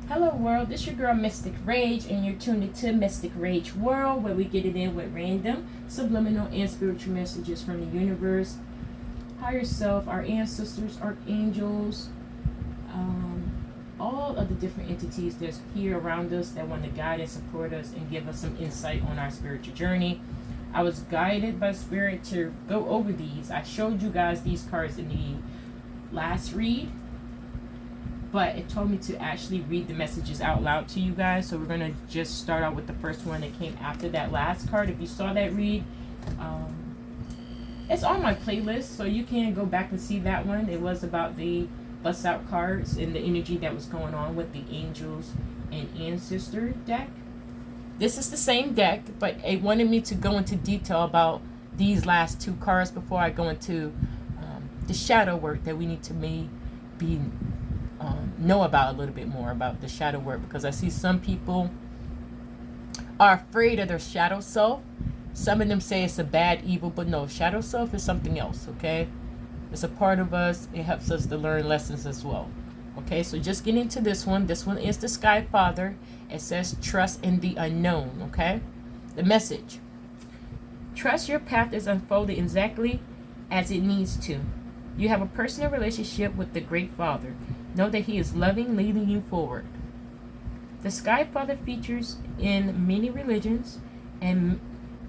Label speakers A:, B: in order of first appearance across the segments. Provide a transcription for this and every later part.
A: Hello world, this your girl Mystic Rage, and you're tuned into Mystic Rage World, where we get it in with random, subliminal, and spiritual messages from the universe, higher self, our ancestors, archangels, all of the different entities that's here around us that want to guide and support us and give us some insight on our spiritual journey. I was guided by Spirit to go over these. I showed you guys these cards in the last read, but it told me to actually read the messages out loud to you guys. So we're going to just start out with the first one that came after that last card. If you saw that read, it's on my playlist, so you can go back and see that one. It was about the bust out cards and the energy that was going on with the angels and ancestor deck. This is the same deck, but it wanted me to go into detail about these last two cards before I go into the shadow work that we need to maybe know about a little bit more about the shadow work, because I see some people are afraid of their shadow self. Some of them say it's a bad evil, but no, shadow self is something else, okay? It's a part of us. It helps us to learn lessons as well. Okay, so just getting into this one. This one is the Sky Father. It says trust in the unknown, okay? The message: trust your path is unfolding exactly as it needs to. You have a personal relationship with the Great Father. Know that he is loving, leading you forward. The Sky Father features in many religions and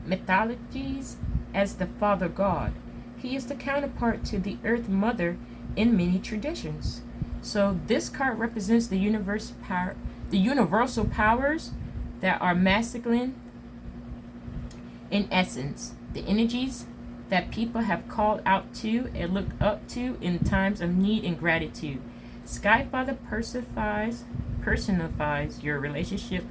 A: mythologies as the Father God. He is the counterpart to the Earth Mother in many traditions. So this card represents the universal powers that are masculine in essence, the energies that people have called out to and looked up to in times of need and gratitude. Sky Father personifies your relationship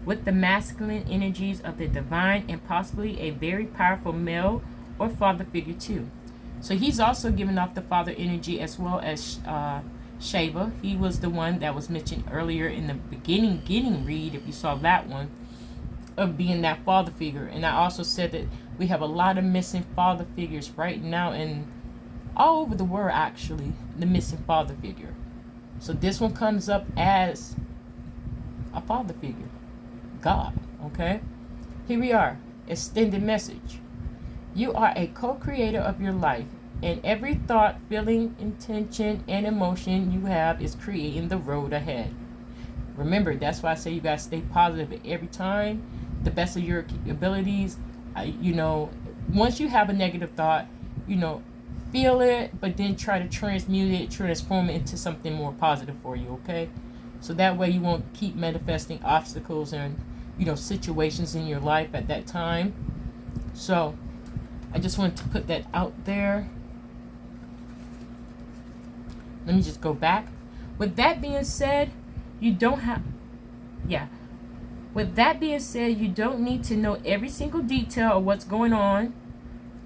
A: with the masculine energies of the divine and possibly a very powerful male or father figure too. So he's also giving off the father energy as well as Shiva. He was the one that was mentioned earlier in the beginning read, if you saw that one, of being that father figure. And I also said that we have a lot of missing father figures right now and all over the world, actually, the missing father figure. So this one comes up as a father figure, God, okay? Here we are, extended message. You are a co-creator of your life, and every thought, feeling, intention, and emotion you have is creating the road ahead. Remember, that's why I say you guys stay positive every time, the best of your abilities. Once you have a negative thought, feel it, but then try to transmute it, transform it into something more positive for you, okay? So that way you won't keep manifesting obstacles and, situations in your life at that time. So I just wanted to put that out there. Let me just go back. With that being said, you don't need to know every single detail of what's going on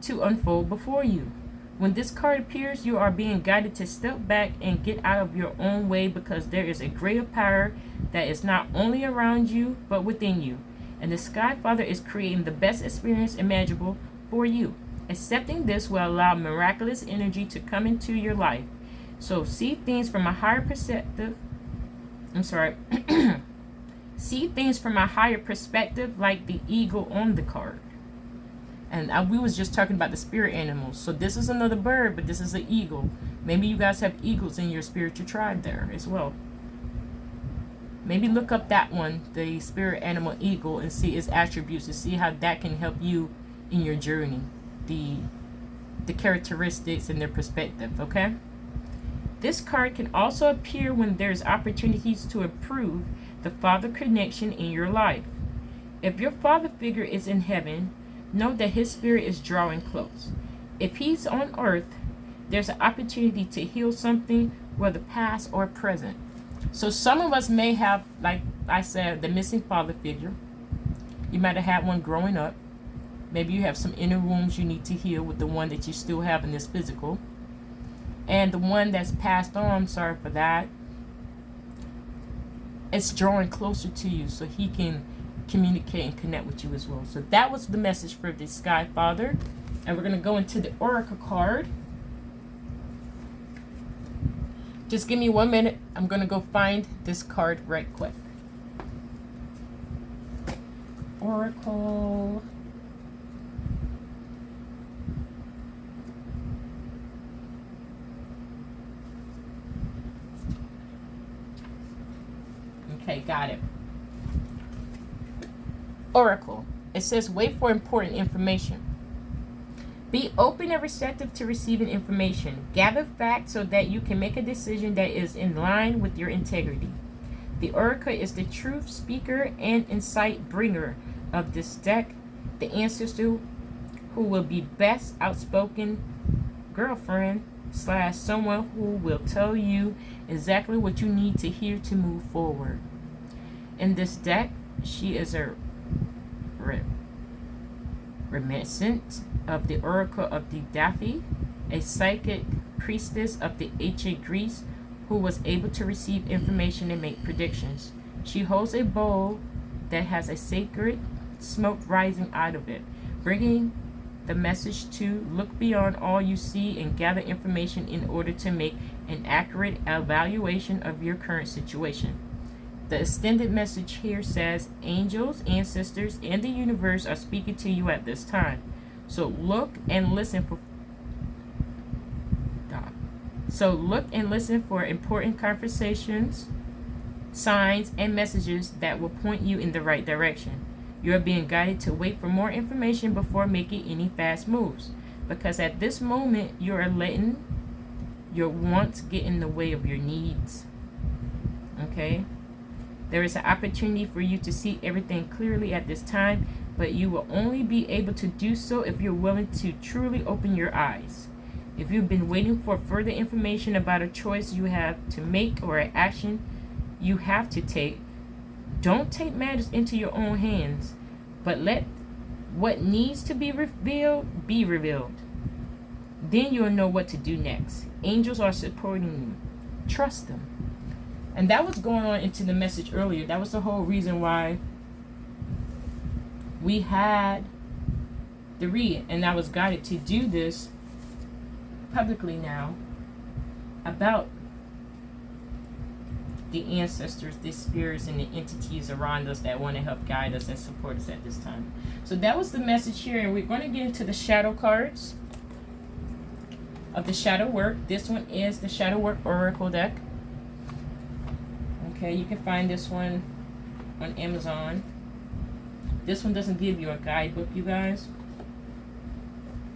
A: to unfold before you. When this card appears, you are being guided to step back and get out of your own way, because there is a greater power that is not only around you, but within you. And the Sky Father is creating the best experience imaginable for you. Accepting this will allow miraculous energy to come into your life. So see things from a higher perspective. See things from a higher perspective, like the eagle on the card. And we was just talking about the spirit animals. So this is another bird, but this is an eagle. Maybe you guys have eagles in your spiritual tribe there as well. Maybe look up that one, the spirit animal eagle, and see its attributes and see how that can help you in your journey. The characteristics and their perspective, okay? This card can also appear when there's opportunities to improve the father connection in your life. If your father figure is in heaven, know that his spirit is drawing close. If he's on earth, there's an opportunity to heal something, whether past or present. So some of us may have, like I said, the missing father figure. You might have had one growing up. Maybe you have some inner wounds you need to heal with the one that you still have in this physical. And the one that's passed on, sorry for that, it's drawing closer to you so he can communicate and connect with you as well. So that was the message for the Sky Father. And we're going to go into the Oracle card. Just give me 1 minute. I'm going to go find this card right quick. Oracle. Okay, got it. Oracle. It says, wait for important information. Be open and receptive to receiving information. Gather facts so that you can make a decision that is in line with your integrity. The Oracle is the truth speaker and insight bringer of this deck. The ancestor who will be best outspoken girlfriend / someone who will tell you exactly what you need to hear to move forward. In this deck, she is a reminiscent of the Oracle of the Delphi, a psychic priestess of the ancient Greece who was able to receive information and make predictions. She holds a bowl that has a sacred smoke rising out of it, bringing the message to look beyond all you see and gather information in order to make an accurate evaluation of your current situation. The extended message here says, angels, ancestors, and the universe are speaking to you at this time. So look and listen for important conversations, signs, and messages that will point you in the right direction. You are being guided to wait for more information before making any fast moves, because at this moment you are letting your wants get in the way of your needs. Okay? There is an opportunity for you to see everything clearly at this time, but you will only be able to do so if you're willing to truly open your eyes. If you've been waiting for further information about a choice you have to make or an action you have to take, don't take matters into your own hands, but let what needs to be revealed be revealed. Then you'll know what to do next. Angels are supporting you. Trust them. And that was going on into the message earlier. That was the whole reason why we had the read. And I was guided to do this publicly now about the ancestors, the spirits, and the entities around us that want to help guide us and support us at this time. So that was the message here. And we're going to get into the shadow cards of the shadow work. This one is the shadow work oracle deck. Okay, you can find this one on Amazon. This one doesn't give you a guidebook, you guys.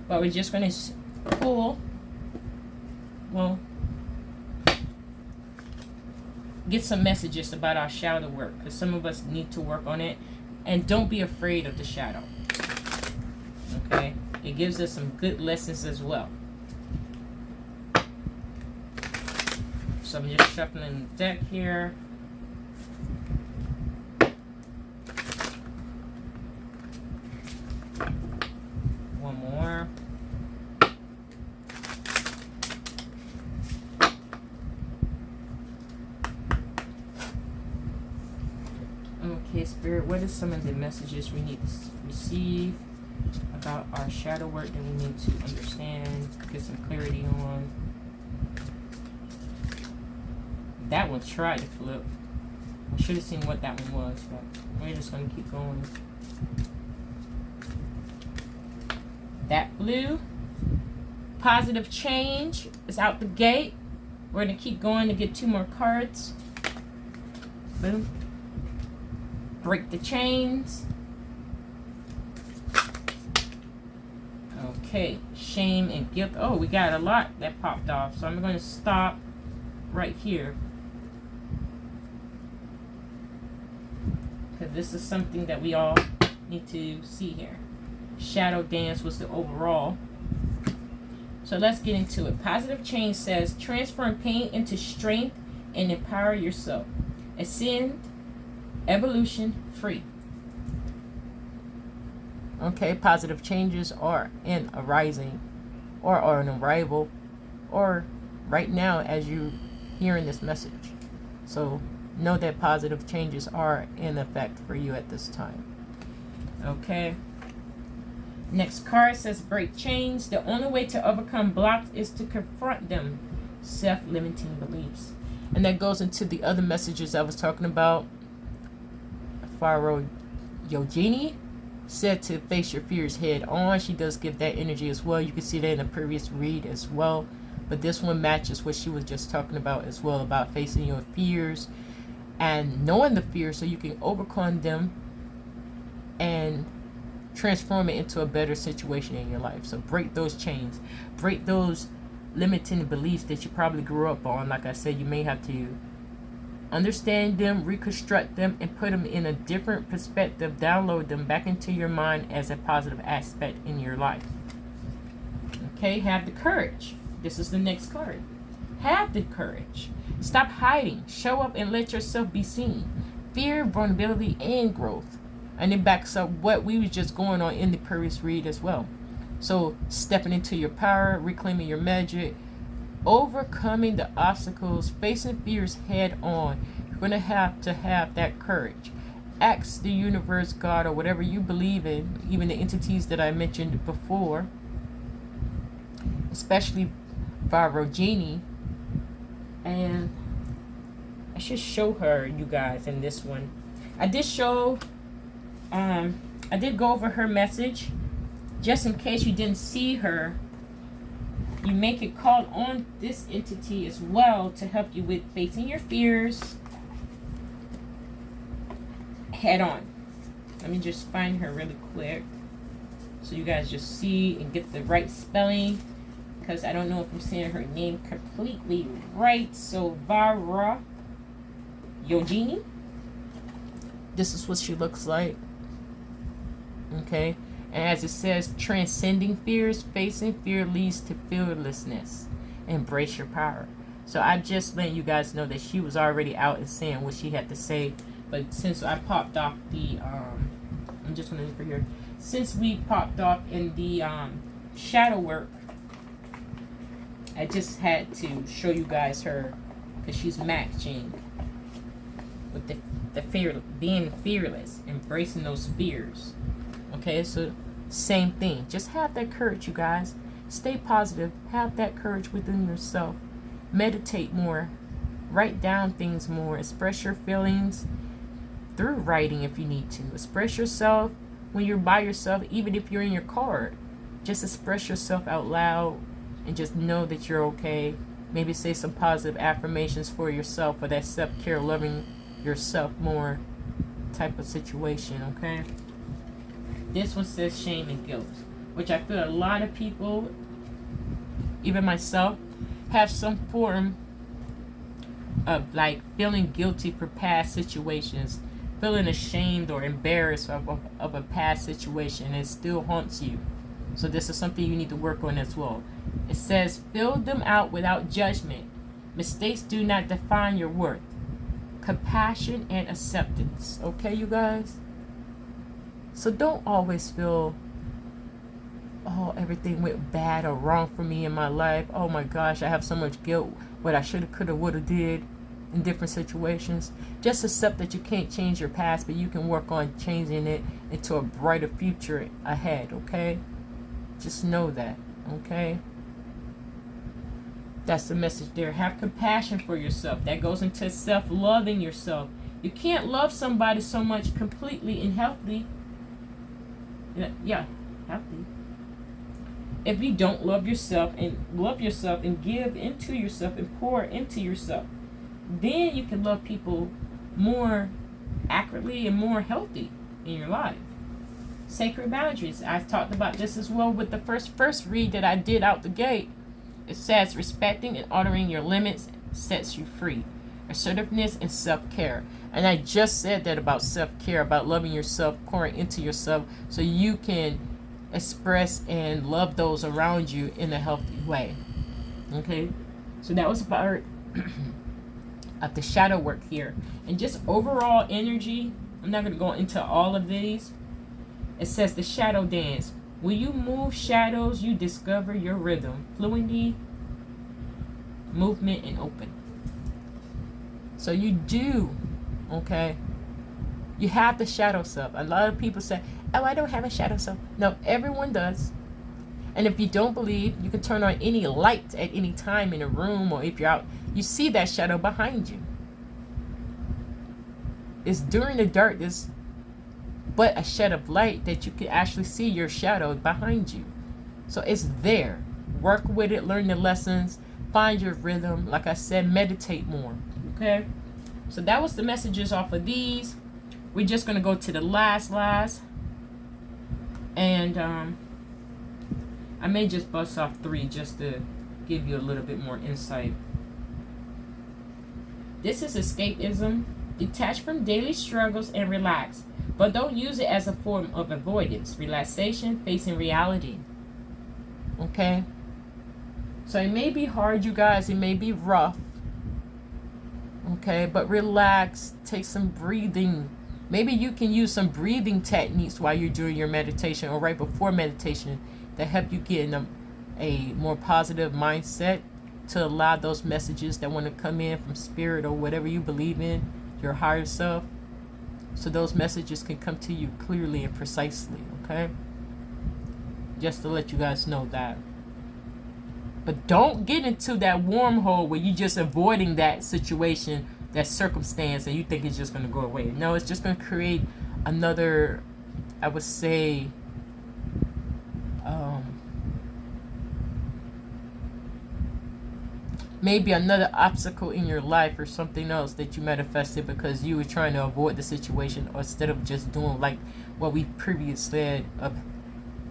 A: But we're just going to pull, well, get some messages about our shadow work, because some of us need to work on it. And don't be afraid of the shadow. Okay? It gives us some good lessons as well. So I'm just shuffling the deck here. One more. Okay, Spirit, what are some of the messages we need to receive about our shadow work that we need to understand, get some clarity on? That one tried to flip. I should have seen what that one was, but we're just going to keep going. That blue, positive change is out the gate. We're going to keep going to get 2 more cards. Boom. Break the chains. Okay, shame and guilt. Oh, we got a lot that popped off. So I'm going to stop right here, because this is something that we all need to see here. Shadow dance was the overall. So let's get into it. Positive change says transform pain into strength and empower yourself. Ascend, evolution, free. Okay, positive changes are in a rising or an arrival or right now as you hearing this message. So know that positive changes are in effect for you at this time. Okay. Next card says break chains. The only way to overcome blocks is to confront them. self-limiting beliefs. And that goes into the other messages I was talking about. Fore Yogini said to face your fears head on. She does give that energy as well. You can see that in the previous read as well. But this one matches what she was just talking about as well, about facing your fears and knowing the fears so you can overcome them and transform it into a better situation in your life. So break those chains, break those limiting beliefs that you probably grew up on. Like I said, you may have to understand them, reconstruct them, and put them in a different perspective, download them back into your mind as a positive aspect in your life. Okay, have the courage. This is the next card. Have the courage. Stop hiding. Show up and let yourself be seen. Fear, vulnerability, and growth. And it backs up what we was just going on in the previous read as well. So stepping into your power, reclaiming your magic, overcoming the obstacles, facing fears head on. You're going to have that courage. Ask the universe, God, or whatever you believe in, even the entities that I mentioned before, especially Vibrogenie. And I should show her, you guys, in this one. I did show, I did go over her message. Just in case you didn't see her, you make it call on this entity as well to help you with facing your fears head on. Let me just find her really quick so you guys just see and get the right spelling, because I don't know if I'm saying her name completely right. So Vara Yogini, this is what she looks like. Okay, and as it says, transcending fears, facing fear leads to fearlessness. Embrace your power. So I just let you guys know that she was already out and saying what she had to say. But since I popped off the, I'm just going to for here. Since we popped off in the shadow work, I just had to show you guys her, because she's matching with the fear, being fearless, embracing those fears. Okay, so same thing. Just have that courage, you guys. Stay positive. Have that courage within yourself. Meditate more. Write down things more. Express your feelings through writing if you need to. Express yourself when you're by yourself, even if you're in your car. Just express yourself out loud and just know that you're okay. Maybe say some positive affirmations for yourself, for that self-care, loving yourself more type of situation, okay? This one says shame and guilt, which I feel a lot of people, even myself, have some form of like feeling guilty for past situations, feeling ashamed or embarrassed of a past situation, and it still haunts you. So this is something you need to work on as well. It says, fill them out without judgment. Mistakes do not define your worth. Compassion and acceptance. Okay, you guys? So don't always feel, oh, everything went bad or wrong for me in my life. Oh my gosh, I have so much guilt, what I shoulda, coulda, woulda did in different situations. Just accept that you can't change your past, but you can work on changing it into a brighter future ahead, okay? Just know that, okay? That's the message there. Have compassion for yourself. That goes into self-loving yourself. You can't love somebody so much completely and healthy. Yeah, healthy. If you don't love yourself and give into yourself and pour into yourself, then you can love people more accurately and more healthy in your life. Sacred boundaries. I talked about this as well with the first read that I did out the gate. It says respecting and honoring your limits sets you free. Assertiveness and self-care. And I just said that about self-care, about loving yourself, pouring into yourself so you can express and love those around you in a healthy way. Okay? So that was about of the shadow work here. And just overall energy, I'm not going to go into all of these. It says the shadow dance. When you move shadows, you discover your rhythm, fluidity, movement, and open. So you do, okay? You have the shadow self. A lot of people say, oh, I don't have a shadow self. No, everyone does. And if you don't believe, you can turn on any light at any time in a room, or if you're out, you see that shadow behind you. It's during the darkness, but a shed of light that you can actually see your shadow behind you. So it's there. Work with it, learn the lessons, find your rhythm. Like I said, meditate more. Okay? So that was the messages off of these. We're just going to go to the last. And I may just bust off 3 just to give you a little bit more insight. This is escapism. Detach from daily struggles and relax. But don't use it as a form of avoidance. Relaxation, facing reality. Okay? So it may be hard, you guys. It may be rough. Okay? But relax. Take some breathing. Maybe you can use some breathing techniques while you're doing your meditation or right before meditation that help you get in a more positive mindset to allow those messages that want to come in from spirit or whatever you believe in, your higher self, so those messages can come to you clearly and precisely, okay? Just to let you guys know that. But don't get into that wormhole where you're just avoiding that situation, that circumstance, and you think it's just going to go away. No, it's just going to create another, I would say, maybe another obstacle in your life or something else that you manifested because you were trying to avoid the situation, or instead of just doing like what we previously said of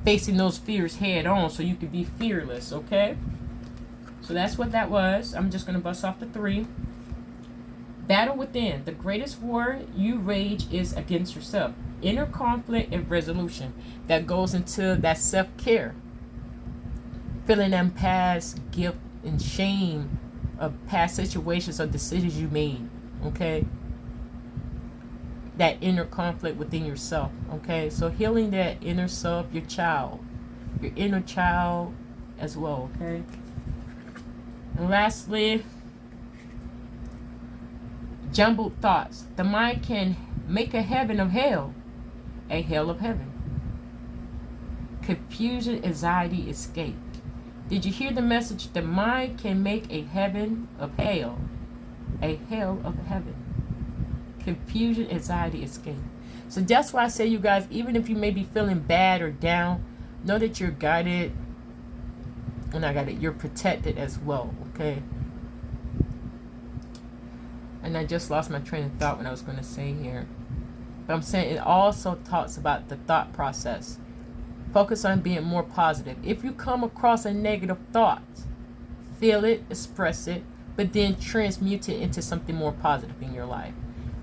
A: facing those fears head on so you could be fearless, okay? So that's what that was. I'm just going to bust off the 3. Battle within. The greatest war you rage is against yourself. Inner conflict and resolution. That goes into that self-care. Feeling them past guilt and shame of past situations or decisions you made. Okay? That inner conflict within yourself. Okay? So healing that inner self, your child. Your inner child as well. Okay? And lastly, jumbled thoughts. The mind can make a heaven of hell, a hell of heaven. Confusion, anxiety, escape. Did you hear the message? The mind can make a heaven of hell, a hell of heaven. Confusion, anxiety, escape. So that's why I say, you guys, even if you may be feeling bad or down, know that you're guided. And I got it. You're protected as well, okay? And I just lost my train of thought when I was going to say here. But I'm saying it also talks about the thought process. Focus on being more positive. If you come across a negative thought, feel it, express it, but then transmute it into something more positive in your life.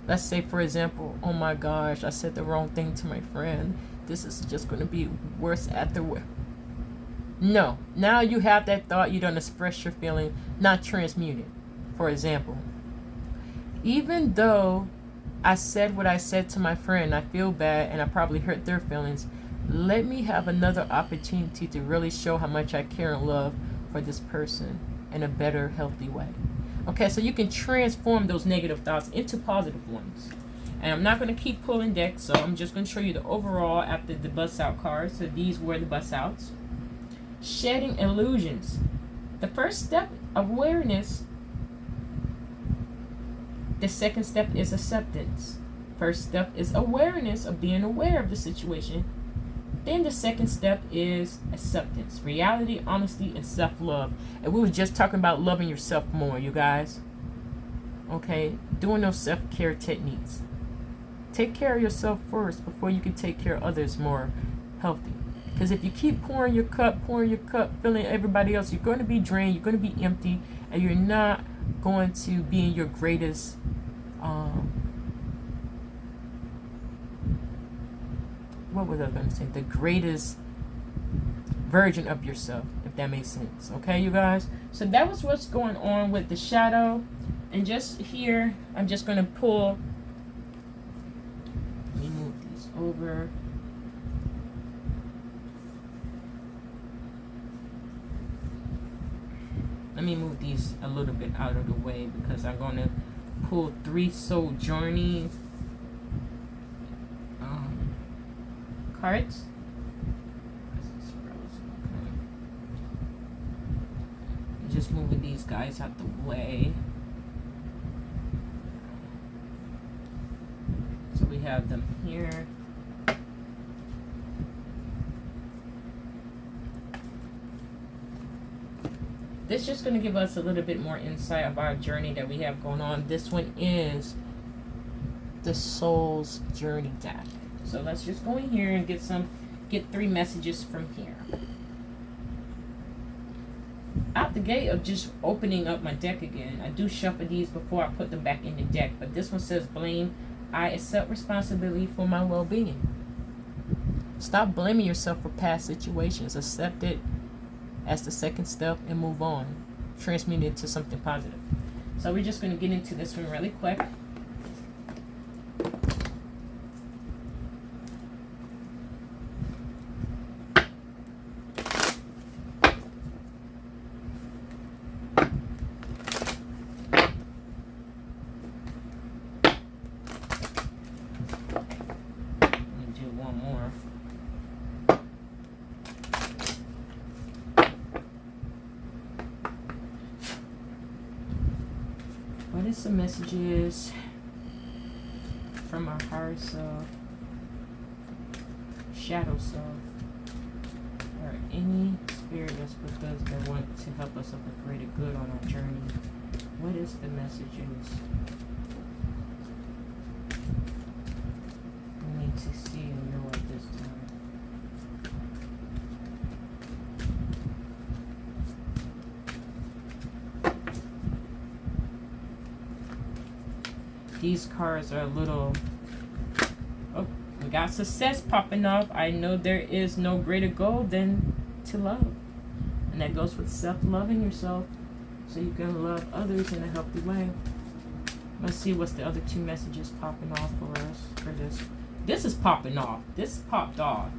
A: Let's say, for example, oh my gosh, I said the wrong thing to my friend. This is just going to be worse after. No. Now you have that thought. You don't express your feeling, not transmute it. For example, even though I said what I said to my friend, I feel bad and I probably hurt their feelings. Let me have another opportunity to really show how much I care and love for this person in a better, healthy way. Okay, so you can transform those negative thoughts into positive ones. And I'm not going to keep pulling decks, so I'm just going to show you the overall after the bust out cards. So these were the bust outs. Shedding illusions. The first step, awareness. The second step is acceptance. First step is awareness of being aware of the situation. Then the second step is acceptance, reality, honesty, and self-love. And we were just talking about loving yourself more, you guys. Okay? Doing those self-care techniques. Take care of yourself first before you can take care of others more healthy. Because if you keep pouring your cup, filling everybody else, you're going to be drained, you're going to be empty, and you're not going to be in your greatest what was I going to say? The greatest version of yourself, if that makes sense. Okay, you guys? So that was what's going on with the shadow. And just here, I'm just going to pull. Let me move these over. Let me move these a little bit out of the way because I'm going to pull 3 soul journeys cards. Okay. Just moving these guys out the way. So we have them here. This is just going to give us a little bit more insight of our journey that we have going on. This one is the soul's journey deck. So let's just go in here and get 3 messages from here. Out the gate of just opening up my deck again, I do shuffle these before I put them back in the deck. But this one says blame. I accept responsibility for my well-being. Stop blaming yourself for past situations. Accept it as the second step and move on. Transmute it to something positive. So we're just going to get into this one really quick. What is the messages from our higher self, shadow self, or any spirit that's with us that want to help us of a greater good on our journey? What is the messages we need to see and know at this time? These cards are a little... Oh, we got success popping off. I know there is no greater goal than to love. And that goes with self-loving yourself so you can love others in a healthy way. Let's see what's the other 2 messages popping off for us for this. This is popping off. This popped off.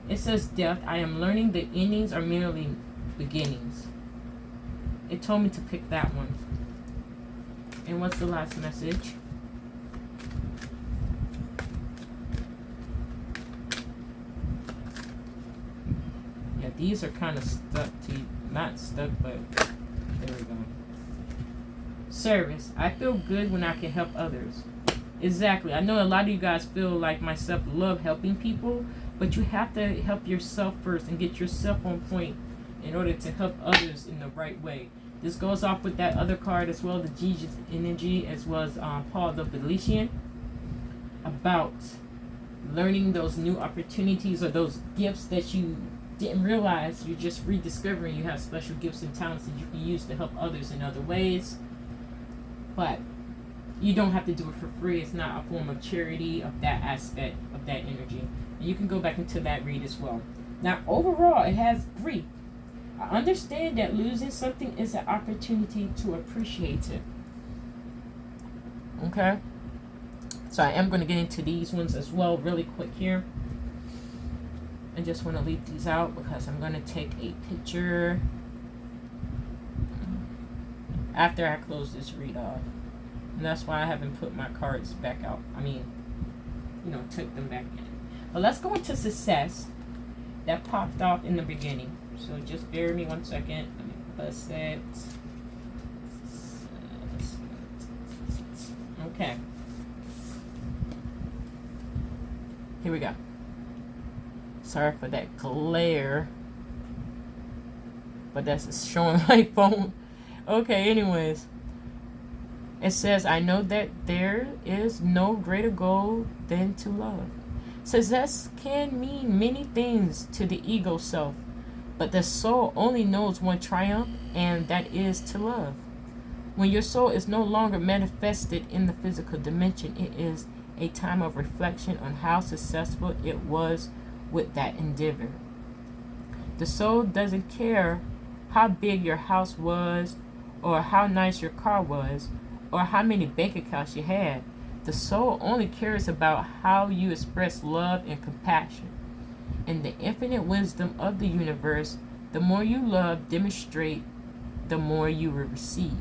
A: It says death. I am learning that endings are merely beginnings. It told me to pick that one. And what's the last message? Yeah, these are kind of stuck to, not stuck, but there we go. Service. I feel good when I can help others. Exactly. I know a lot of you guys feel like myself love helping people, but you have to help yourself first and get yourself on point in order to help others in the right way. This goes off with that other card as well, the Jesus energy, as well as Paul the Galatian, about learning those new opportunities or those gifts that you didn't realize. You're just rediscovering you have special gifts and talents that you can use to help others in other ways. But you don't have to do it for free. It's not a form of charity of that aspect of that energy. And you can go back into that read as well. Now, overall, it has grief. I understand that losing something is an opportunity to appreciate it. Okay? So I am going to get into these ones as well really quick here. I just want to leave these out because I'm going to take a picture after I close this read off. And that's why I haven't put my cards back out. I mean, took them back in. But let's go into success. That popped off in the beginning. So just bear with me 1 second. Let me bust it. Okay. Here we go. Sorry for that glare. But that's showing my phone. Okay, anyways. It says, I know that there is no greater goal than to love. Success can mean many things to the ego self. But the soul only knows one triumph, and that is to love. When your soul is no longer manifested in the physical dimension, it is a time of reflection on how successful it was with that endeavor. The soul doesn't care how big your house was, or how nice your car was, or how many bank accounts you had. The soul only cares about how you express love and compassion. In the infinite wisdom of the universe, the more you love, demonstrate, the more you will receive.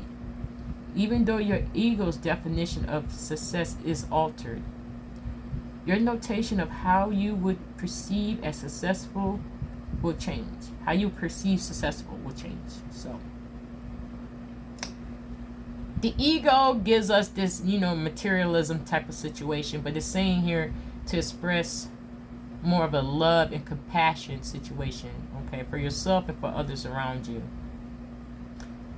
A: Even though your ego's definition of success is altered, your notation of how you would perceive as successful will change. How you perceive successful will change. So, The ego gives us this, materialism type of situation, but it's saying here to express more of a love and compassion situation, okay, for yourself and for others around you.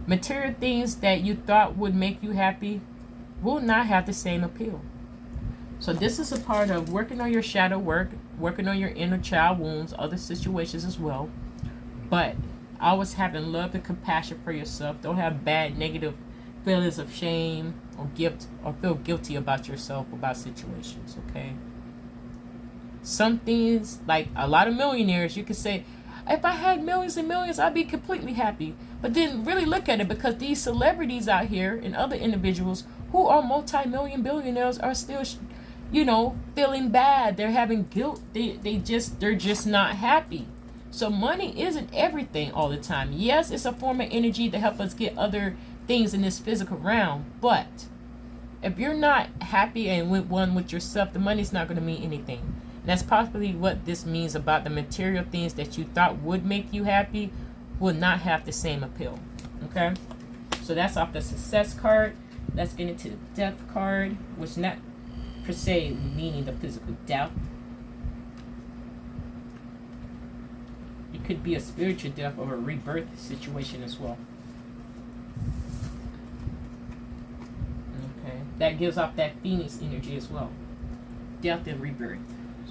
A: Material things that you thought would make you happy will not have the same appeal. So this is a part of working on your shadow work, working on your inner child wounds, other situations as well. But always having love and compassion for yourself. Don't have bad, negative feelings of shame or guilt, or feel guilty about yourself, about situations, okay? Some things, like a lot of millionaires, you could say, if I had millions and millions, I'd be completely happy. But then really look at it, because these celebrities out here and other individuals who are multi-million billionaires are still, feeling bad. They're having guilt. They're just not happy. So money isn't everything all the time. Yes, it's a form of energy to help us get other things in this physical realm. But if you're not happy and with yourself, the money's not going to mean anything. And that's possibly what this means about the material things that you thought would make you happy will not have the same appeal. Okay? So that's off the success card. Let's get into the death card, which not per se meaning the physical death. It could be a spiritual death or a rebirth situation as well. Okay, that gives off that Phoenix energy as well. Death and rebirth.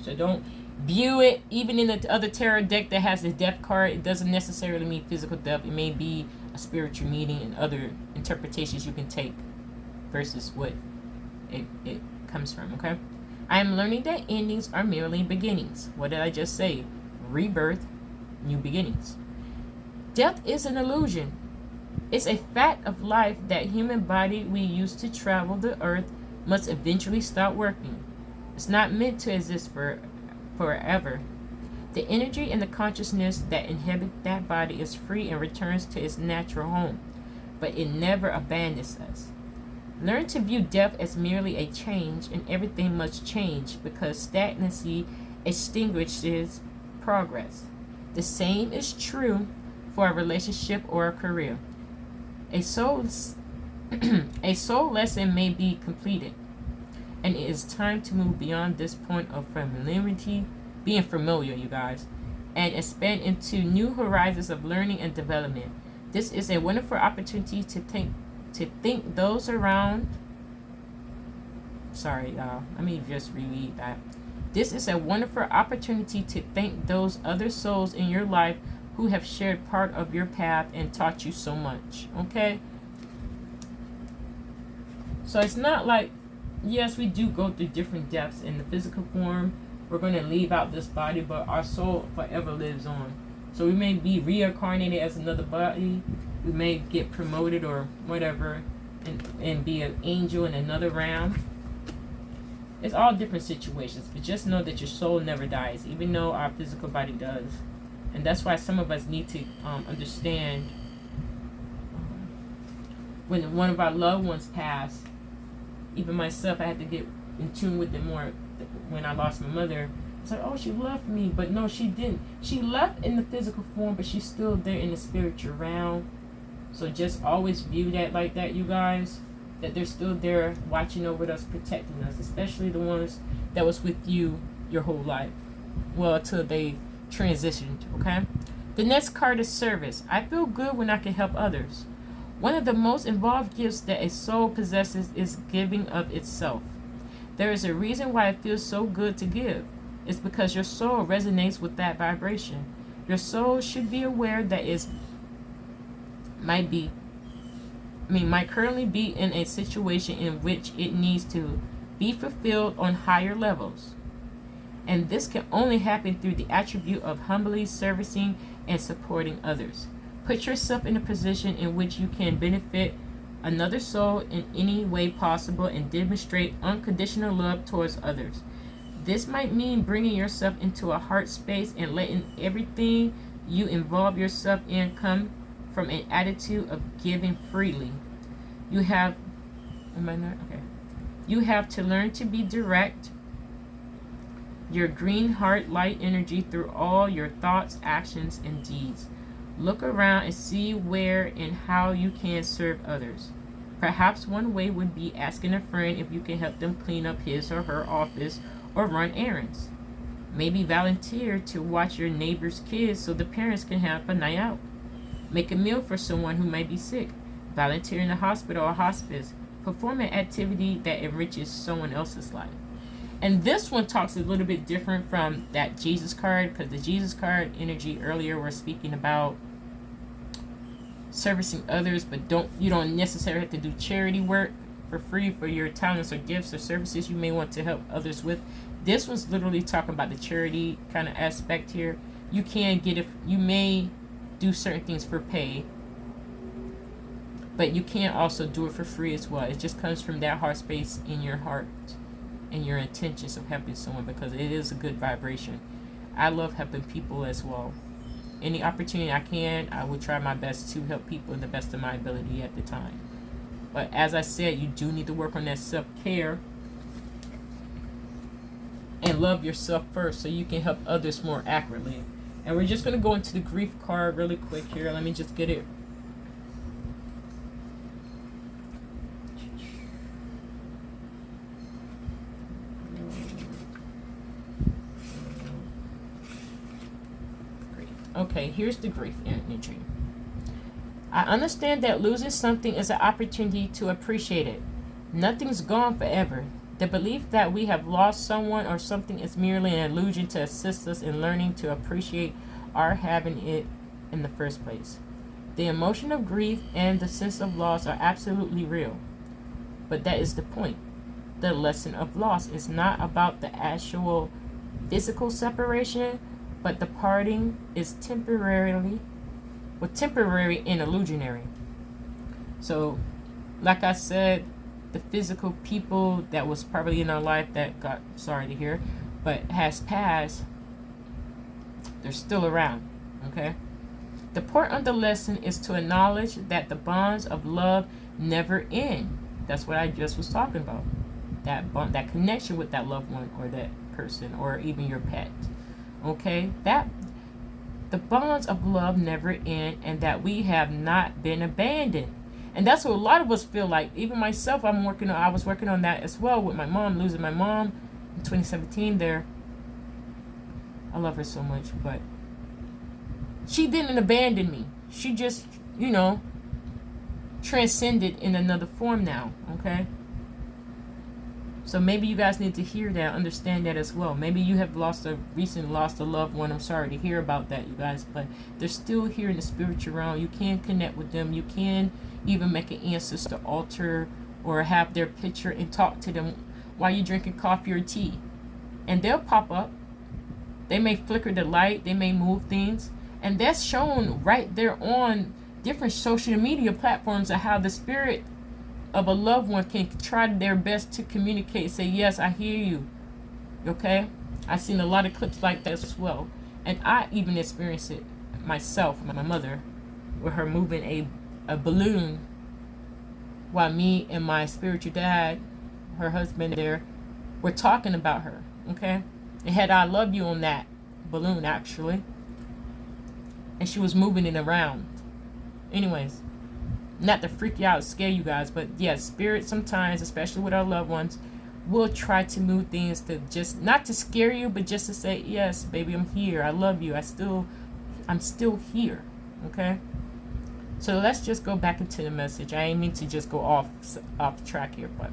A: So don't view it, even in the other tarot deck that has the death card, it doesn't necessarily mean physical death. It may be a spiritual meaning and other interpretations you can take versus what it comes from, okay? I am learning that endings are merely beginnings. What did I just say? Rebirth, new beginnings. Death is an illusion. It's a fact of life that human body we use to travel the earth must eventually stop working. It's not meant to exist forever. The energy and the consciousness that inhabit that body is free and returns to its natural home, but it never abandons us. Learn to view death as merely a change, and everything must change because stagnancy extinguishes progress. The same is true for a relationship or a career. A soul lesson may be completed, and it is time to move beyond this point of familiarity, being familiar, you guys, and expand into new horizons of learning and development. This is a wonderful opportunity to think those around. Sorry, y'all. Let me just reread that. This is a wonderful opportunity to thank those other souls in your life who have shared part of your path and taught you so much. Okay? So it's not like, yes, we do go through different deaths in the physical form. We're going to leave out this body, but our soul forever lives on. So we may be reincarnated as another body. We may get promoted or whatever and be an angel in another realm. It's all different situations, but just know that your soul never dies, even though our physical body does. And that's why some of us need to understand when one of our loved ones passed. Even myself, I had to get in tune with it more when I lost my mother. It's like, oh, she left me, but no, she didn't. She left in the physical form, but she's still there in the spiritual realm. So just always view that like that, you guys. That they're still there watching over us, protecting us, especially the ones that was with you your whole life. Well, until they transitioned, okay? The next card is service. I feel good when I can help others. One of the most involved gifts that a soul possesses is giving of itself. There is a reason why it feels so good to give. It's because your soul resonates with that vibration. Your soul should be aware that it might currently be in a situation in which it needs to be fulfilled on higher levels. And this can only happen through the attribute of humbly servicing and supporting others. Put yourself in a position in which you can benefit another soul in any way possible and demonstrate unconditional love towards others. This might mean bringing yourself into a heart space and letting everything you involve yourself in come from an attitude of giving freely. You have to learn to be direct your green heart light energy through all your thoughts, actions, and deeds. Look around and see where and how you can serve others. Perhaps one way would be asking a friend if you can help them clean up his or her office or run errands. Maybe volunteer to watch your neighbor's kids so the parents can have a night out. Make a meal for someone who might be sick. Volunteer in a hospital or hospice. Perform an activity that enriches someone else's life. And this one talks a little bit different from that Jesus card, because the Jesus card energy earlier we're speaking about servicing others, but you don't necessarily have to do charity work for free for your talents or gifts or services you may want to help others with. This one's literally talking about the charity kind of aspect here. You can get it, you may do certain things for pay, but you can also do it for free as well. It just comes from that heart space in your heart and your intentions of helping someone, because it is a good vibration. I love helping people as well. Any opportunity I can, I will try my best to help people in the best of my ability at the time. But as I said, you do need to work on that self-care and love yourself first so you can help others more accurately. And we're just going to go into the grief card really quick here. Let me just get it. Okay, here's the grief energy. I understand that losing something is an opportunity to appreciate it. Nothing's gone forever. The belief that we have lost someone or something is merely an illusion to assist us in learning to appreciate our having it in the first place. The emotion of grief and the sense of loss are absolutely real. But that is the point. The lesson of loss is not about the actual physical separation, but the parting is temporary and illusionary. So, like I said, the physical people that was probably in our life that got, sorry to hear, but has passed, they're still around, okay? The point of the lesson is to acknowledge that the bonds of love never end. That's what I just was talking about. That bond, that connection with that loved one or that person or even your pet, okay? That the bonds of love never end, and that we have not been abandoned. And that's what a lot of us feel like. Even myself, I was working on that as well with my mom, losing my mom in 2017 there. I love her so much, but she didn't abandon me. She just, transcended in another form now, okay? So maybe you guys need to hear that, understand that as well. Maybe you have recently lost a loved one. I'm sorry to hear about that, you guys, but they're still here in the spiritual realm. You can connect with them. You can even make an ancestor altar or have their picture and talk to them while you're drinking coffee or tea. And they'll pop up. They may flicker the light. They may move things. And that's shown right there on different social media platforms of how the spirit of a loved one can try their best to communicate, say, yes, I hear you, okay? I've seen a lot of clips like that as well. And I even experienced it myself, my mother, with her moving a balloon while me and my spiritual dad, her husband there, were talking about her, okay? It had I love you on that balloon, actually. And she was moving it around. Anyways, not to freak you out, scare you guys, but yeah, spirit sometimes, especially with our loved ones, will try to move things to just, not to scare you, but just to say, yes, baby, I'm here. I love you. I'm still here. Okay? So let's just go back into the message. I ain't mean to just go off track here, but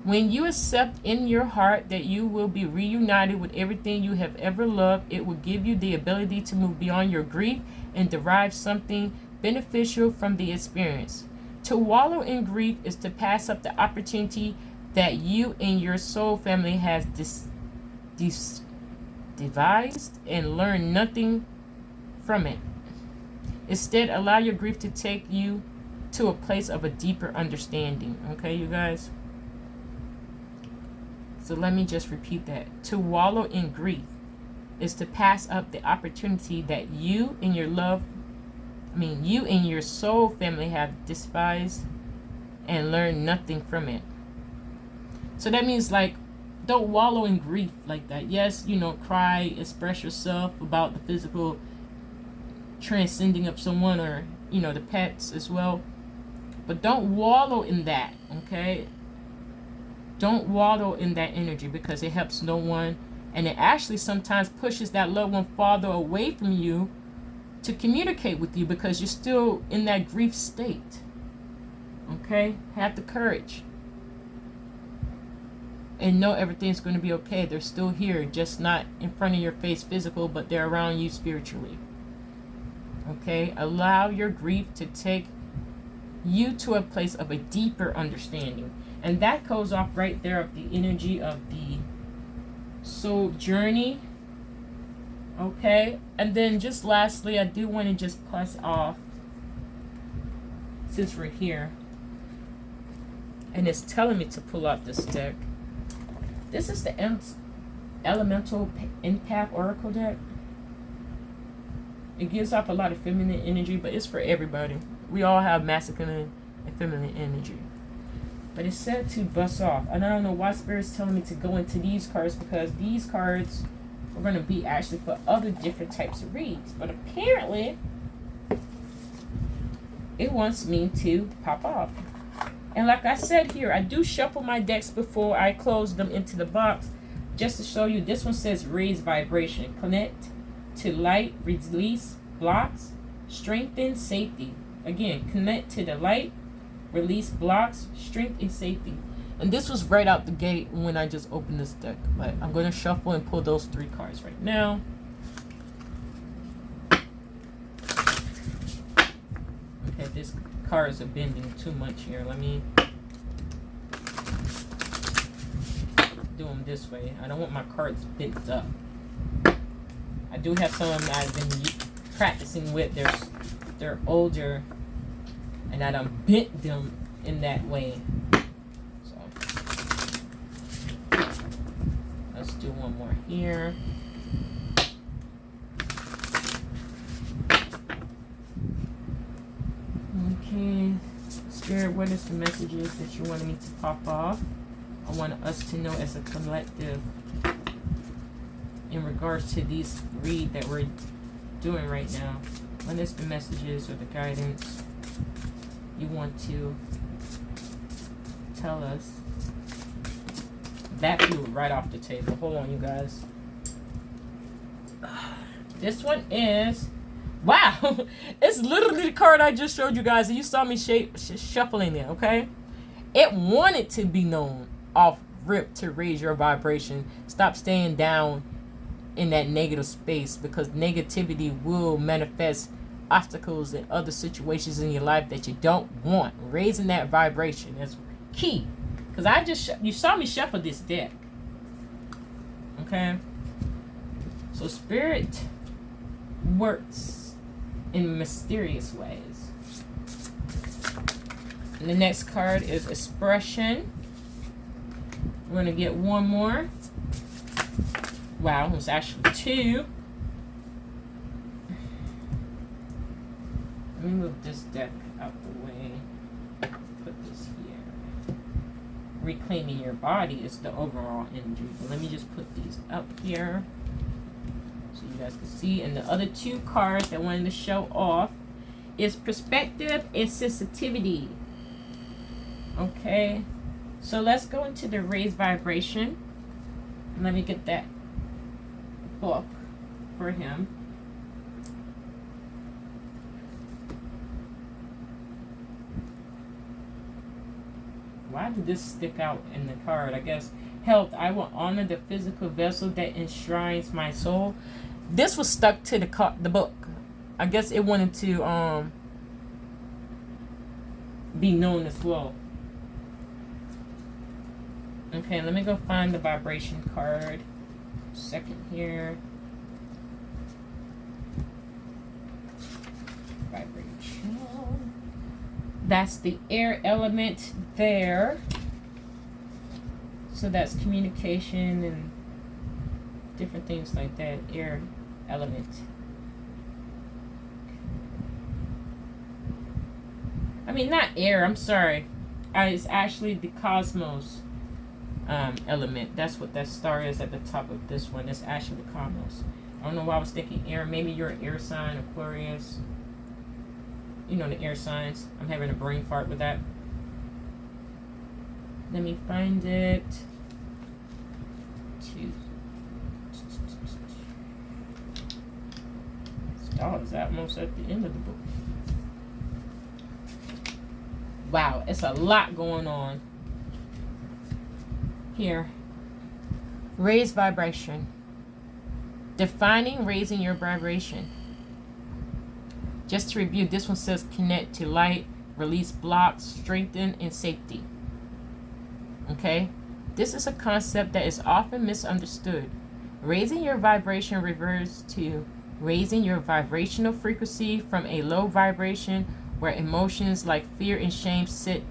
A: when you accept in your heart that you will be reunited with everything you have ever loved, it will give you the ability to move beyond your grief and derive something beneficial from the experience. To wallow in grief is to pass up the opportunity that you and your soul family has devised and learn nothing from it. Instead, allow your grief to take you to a place of a deeper understanding. Okay, you guys? So let me just repeat that. To wallow in grief is to pass up the opportunity that you and your soul family have despised and learn nothing from it. So that means, like, don't wallow in grief like that. Yes, cry, express yourself about the physical transcending of someone or, the pets as well. But don't wallow in that, okay? Don't wallow in that energy, because it helps no one. And it actually sometimes pushes that loved one farther away from you to communicate with you, because you're still in that grief state. Okay? Have the courage. And know everything's going to be okay. They're still here, just not in front of your face physical, but they're around you spiritually. Okay? Allow your grief to take you to a place of a deeper understanding. And that goes off right there of the energy of the soul journey. Okay? And then just lastly, I do want to just plus off, since we're here, and it's telling me to pull out this deck. This is the Elemental Empath Oracle deck. It gives off a lot of feminine energy, but it's for everybody. We all have masculine and feminine energy. But it's said to bust off. And I don't know why Spirit's telling me to go into these cards, because these cards are going to be actually for other different types of reads. But apparently, it wants me to pop off. And like I said here, I do shuffle my decks before I close them into the box, just to show you. This one says raise vibration, connect to light, release blocks, strengthen safety. Again, connect to the light, release blocks, strength and safety. And this was right out the gate when I just opened this deck. But I'm going to shuffle and pull those 3 cards right now. Okay, this cards are bending too much here. Let me do them this way. I don't want my cards bent up. I do have some of them I've been practicing with. They're older, and I done bent them in that way. So let's do one more here. Okay, Spirit, what is the messages that you wanted me to pop off? I want us to know as a collective in regards to these read that we're doing right now. What is the messages or the guidance you want to tell us? That flew right off the table. Hold on, you guys. This one is... Wow! It's literally the card I just showed you guys. And you saw me shuffling it, okay? It wanted to be known off rip to raise your vibration. Stop staying down in that negative space, because negativity will manifest obstacles and other situations in your life that you don't want. Raising that vibration is key. Because you saw me shuffle this deck. Okay? So Spirit works in mysterious ways. And the next card is expression. We're going to get one more. Wow, it's actually 2. Let me move this deck out the way. Put this here. Reclaiming your body is the overall energy. But let me just put these up here so you guys can see. And the other 2 cards that I wanted to show off is perspective and sensitivity. Okay, so let's go into the raised vibration. Let me get that book for him. Why did this stick out in the card? I guess health. I will honor the physical vessel that enshrines my soul. This was stuck to the book. I guess it wanted to be known as well. Okay, let me go find the vibration card. Second here. Vibration. That's the air element there. So that's communication and different things like that. Air element. I mean, not air, I'm sorry. It's actually the cosmos element. That's what that star is at the top of this one. It's actually the cosmos. I don't know why I was thinking air. Maybe you're an air sign, Aquarius. You know, the air signs. I'm having a brain fart with that. Let me find it. Star is almost at the end of the book. Wow, it's a lot going on here. Raise vibration. Defining raising your vibration. Just to review, this one says connect to light, release blocks, strengthen, and safety. Okay? This is a concept that is often misunderstood. Raising your vibration refers to raising your vibrational frequency from a low vibration where emotions like fear and shame sit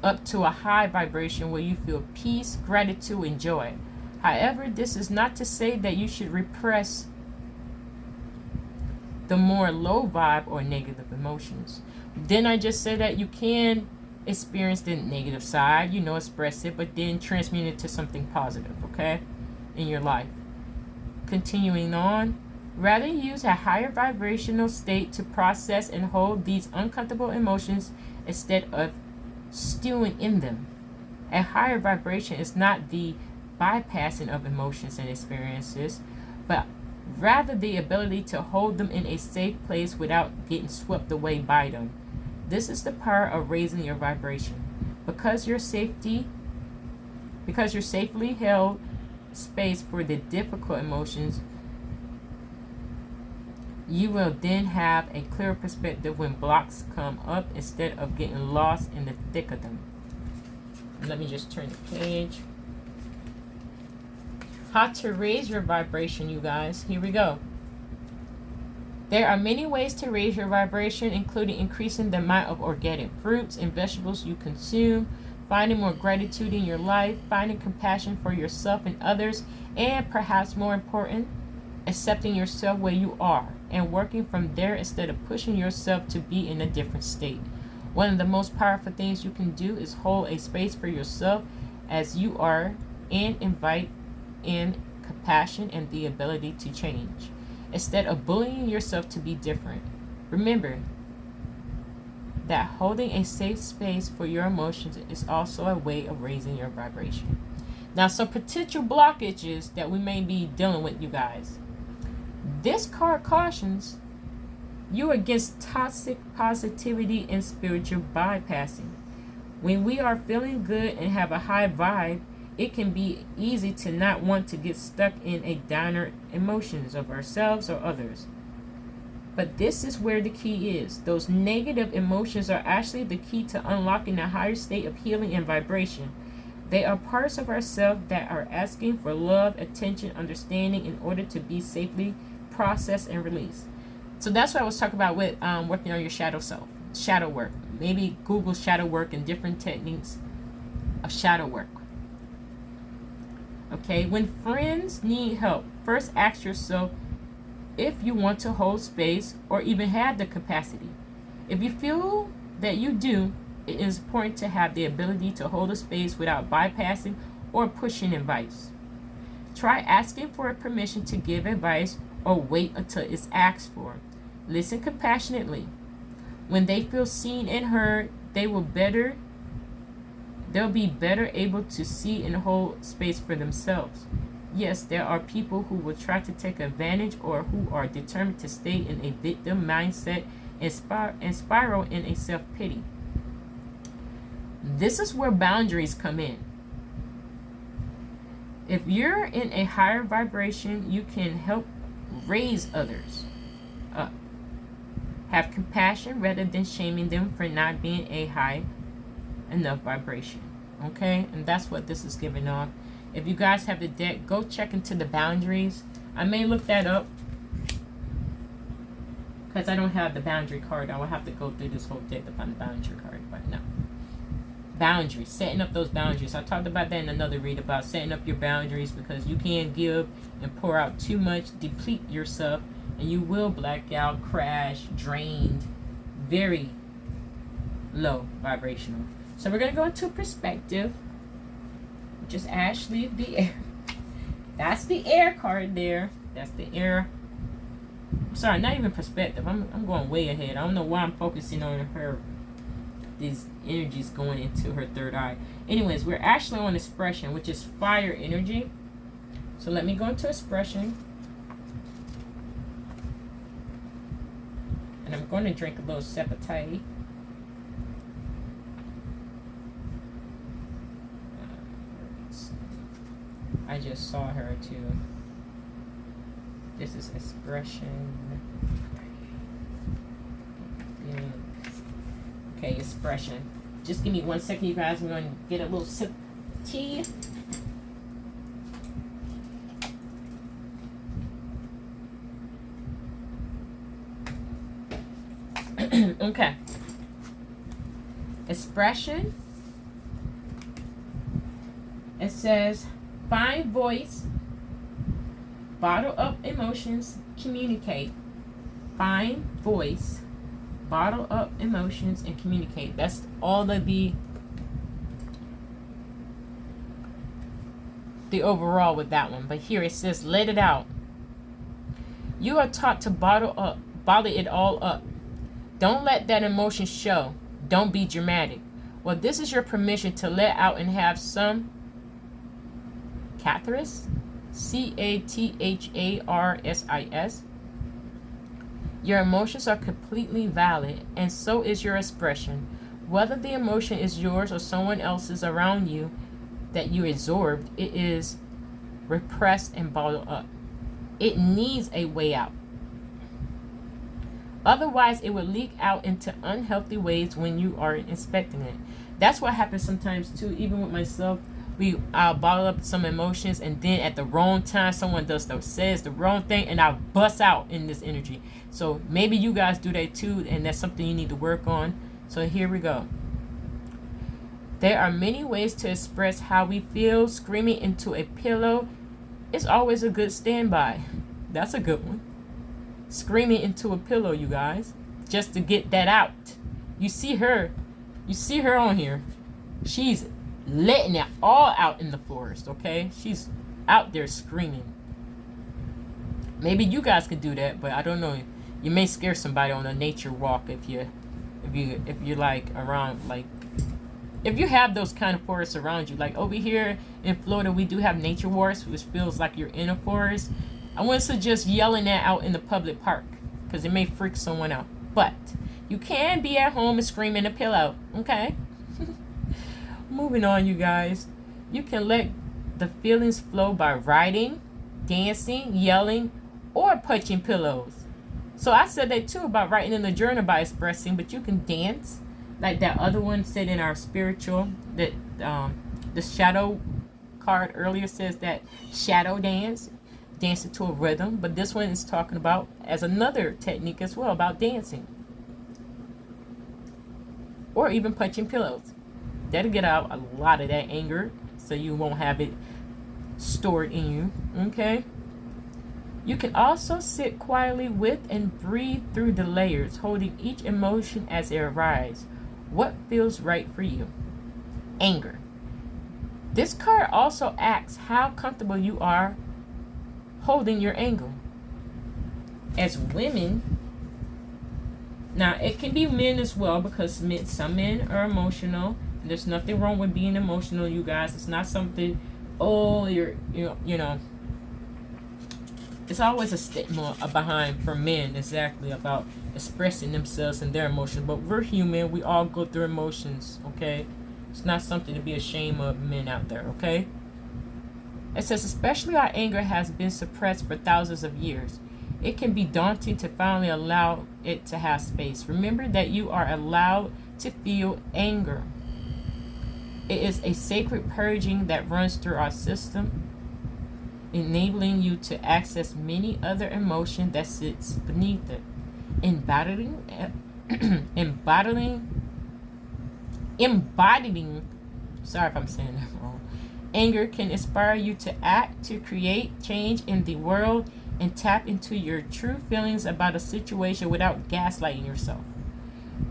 A: up to a high vibration where you feel peace, gratitude, and joy. However, this is not to say that you should repress the more low vibe or negative emotions. Then I just said that you can experience the negative side, express it, but then transmute it to something positive, okay, in your life. Continuing on, rather use a higher vibrational state to process and hold these uncomfortable emotions instead of stewing in them. A higher vibration is not the bypassing of emotions and experiences, but rather the ability to hold them in a safe place without getting swept away by them. This is the power of raising your vibration. Because you're safely held space for the difficult emotions, you will then have a clearer perspective when blocks come up instead of getting lost in the thick of them. Let me just turn the page. How to raise your vibration, you guys. Here we go. There are many ways to raise your vibration, including increasing the amount of organic fruits and vegetables you consume, finding more gratitude in your life, finding compassion for yourself and others, and perhaps more important, accepting yourself where you are and working from there instead of pushing yourself to be in a different state. One of the most powerful things you can do is hold a space for yourself as you are and invite in compassion and the ability to change instead of bullying yourself to be different. Remember that holding a safe space for your emotions is also a way of raising your vibration. Now, some potential blockages that we may be dealing with, you guys. This card cautions you against toxic positivity and spiritual bypassing. When we are feeling good and have a high vibe, it can be easy to not want to get stuck in a downer emotions of ourselves or others. But this is where the key is. Those negative emotions are actually the key to unlocking a higher state of healing and vibration. They are parts of ourselves that are asking for love, attention, understanding in order to be safely processed and released. So that's what I was talking about with working on your shadow self, shadow work. Maybe Google shadow work and different techniques of shadow work. Okay, when friends need help, first ask yourself if you want to hold space or even have the capacity. If you feel that you do, it is important to have the ability to hold a space without bypassing or pushing advice. Try asking for permission to give advice or wait until it's asked for. Listen compassionately. When they feel seen and heard, they'll be better able to see and hold space for themselves. Yes, there are people who will try to take advantage or who are determined to stay in a victim mindset and spiral in a self-pity. This is where boundaries come in. If you're in a higher vibration, you can help raise others up. Have compassion rather than shaming them for not being a high enough vibration. Okay, and that's what this is giving off. If you guys have the deck, go check into the boundaries. I may look that up because I don't have the boundary card. I will have to go through this whole deck to find the boundary card, but no. Boundaries, setting up those boundaries. I talked about that in another read about setting up your boundaries, because you can't give and pour out too much, deplete yourself, and you will black out, crash, drained, very low vibrational. So we're going to go into perspective. Just Ashley, the air. That's the air card there. That's the air Sorry, not even perspective. I'm going way ahead. I don't know why I'm focusing on her. These energies going into her third eye. Anyways, we're actually on expression, which is fire energy. So let me go into expression. And I'm going to drink a little sepatite. I just saw her too. This is expression. Okay, expression. Just give me 1 second, you guys. I'm going to get a little sip of tea. Okay. Expression. It says, find voice, bottle up emotions, communicate. Find voice, bottle up emotions, and communicate. That's all of the overall with that one. But here it says, let it out. You are taught to bottle it all up. Don't let that emotion show. Don't be dramatic. Well, this is your permission to let out and have some catharsis, catharsis. Your emotions are completely valid, and so is your expression. Whether the emotion is yours or someone else's around you that you absorbed, it is repressed and bottled up. It needs a way out. Otherwise, it will leak out into unhealthy ways when you are expecting it. That's what happens sometimes too, even with myself. I'll bottle up some emotions, and then at the wrong time, someone says the wrong thing, and I'll bust out in this energy. So maybe you guys do that too, and that's something you need to work on. So here we go. There are many ways to express how we feel. Screaming into a pillow is always a good standby. That's a good one. Screaming into a pillow, you guys, just to get that out. You see her on here. She's letting it all out in the forest, okay? She's out there screaming. Maybe you guys could do that, but I don't know. You may scare somebody on a nature walk if you're like around, like if you have those kind of forests around you. Like over here in Florida, we do have nature walks, which feels like you're in a forest. I wouldn't suggest yelling that out in the public park because it may freak someone out. But you can be at home and scream in a pillow, okay? Moving on, you guys. You can let the feelings flow by writing, dancing, yelling, or punching pillows. So I said that too about writing in the journal by expressing, but you can dance. Like that other one said in our spiritual, that the shadow card earlier says that shadow dance, dancing to a rhythm. But this one is talking about as another technique as well, about dancing. Or even punching pillows. That'll get out a lot of that anger, so you won't have it stored in you, okay? You can also sit quietly with and breathe through the layers, holding each emotion as it arises. What feels right for you? Anger. This card also asks how comfortable you are holding your anger. As women, now it can be men as well, because some men are emotional. There's nothing wrong with being emotional, you guys. It's not something, you know. It's always a stigma behind for men, exactly, about expressing themselves and their emotions. But we're human. We all go through emotions, okay? It's not something to be ashamed of, men out there, okay? It says, especially our anger has been suppressed for thousands of years. It can be daunting to finally allow it to have space. Remember that you are allowed to feel anger. It is a sacred purging that runs through our system, enabling you to access many other emotions that sits beneath it. Embodying, sorry if I'm saying that wrong. Anger can inspire you to act, to create change in the world, and tap into your true feelings about a situation without gaslighting yourself.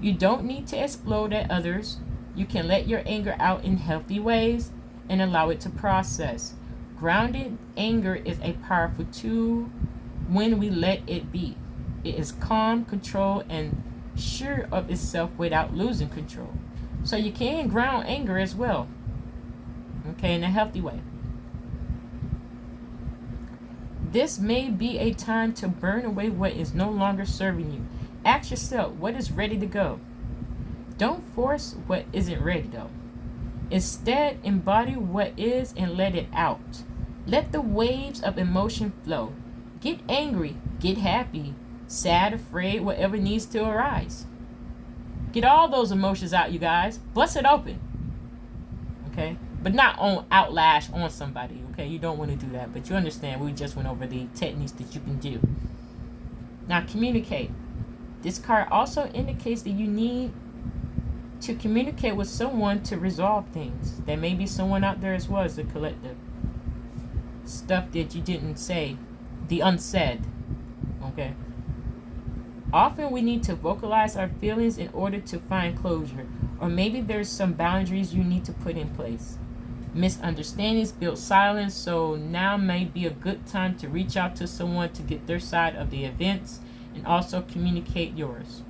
A: You don't need to explode at others. You can let your anger out in healthy ways and allow it to process. Grounded anger is a powerful tool when we let it be. It is calm, controlled, and sure of itself without losing control. So you can ground anger as well, okay, in a healthy way. This may be a time to burn away what is no longer serving you. Ask yourself, what is ready to go? Don't force what isn't ready, though. Instead, embody what is and let it out. Let the waves of emotion flow. Get angry, get happy, sad, afraid, whatever needs to arise. Get all those emotions out, you guys. Bust it open. Okay? But not on outlash on somebody. Okay? You don't want to do that. But you understand, we just went over the techniques that you can do. Now, communicate. This card also indicates that you need to communicate with someone to resolve things. There may be someone out there as well as the collective. Stuff that you didn't say. The unsaid. Okay? Often we need to vocalize our feelings in order to find closure. Or maybe there's some boundaries you need to put in place. Misunderstandings build silence, so now may be a good time to reach out to someone to get their side of the events and also communicate yours.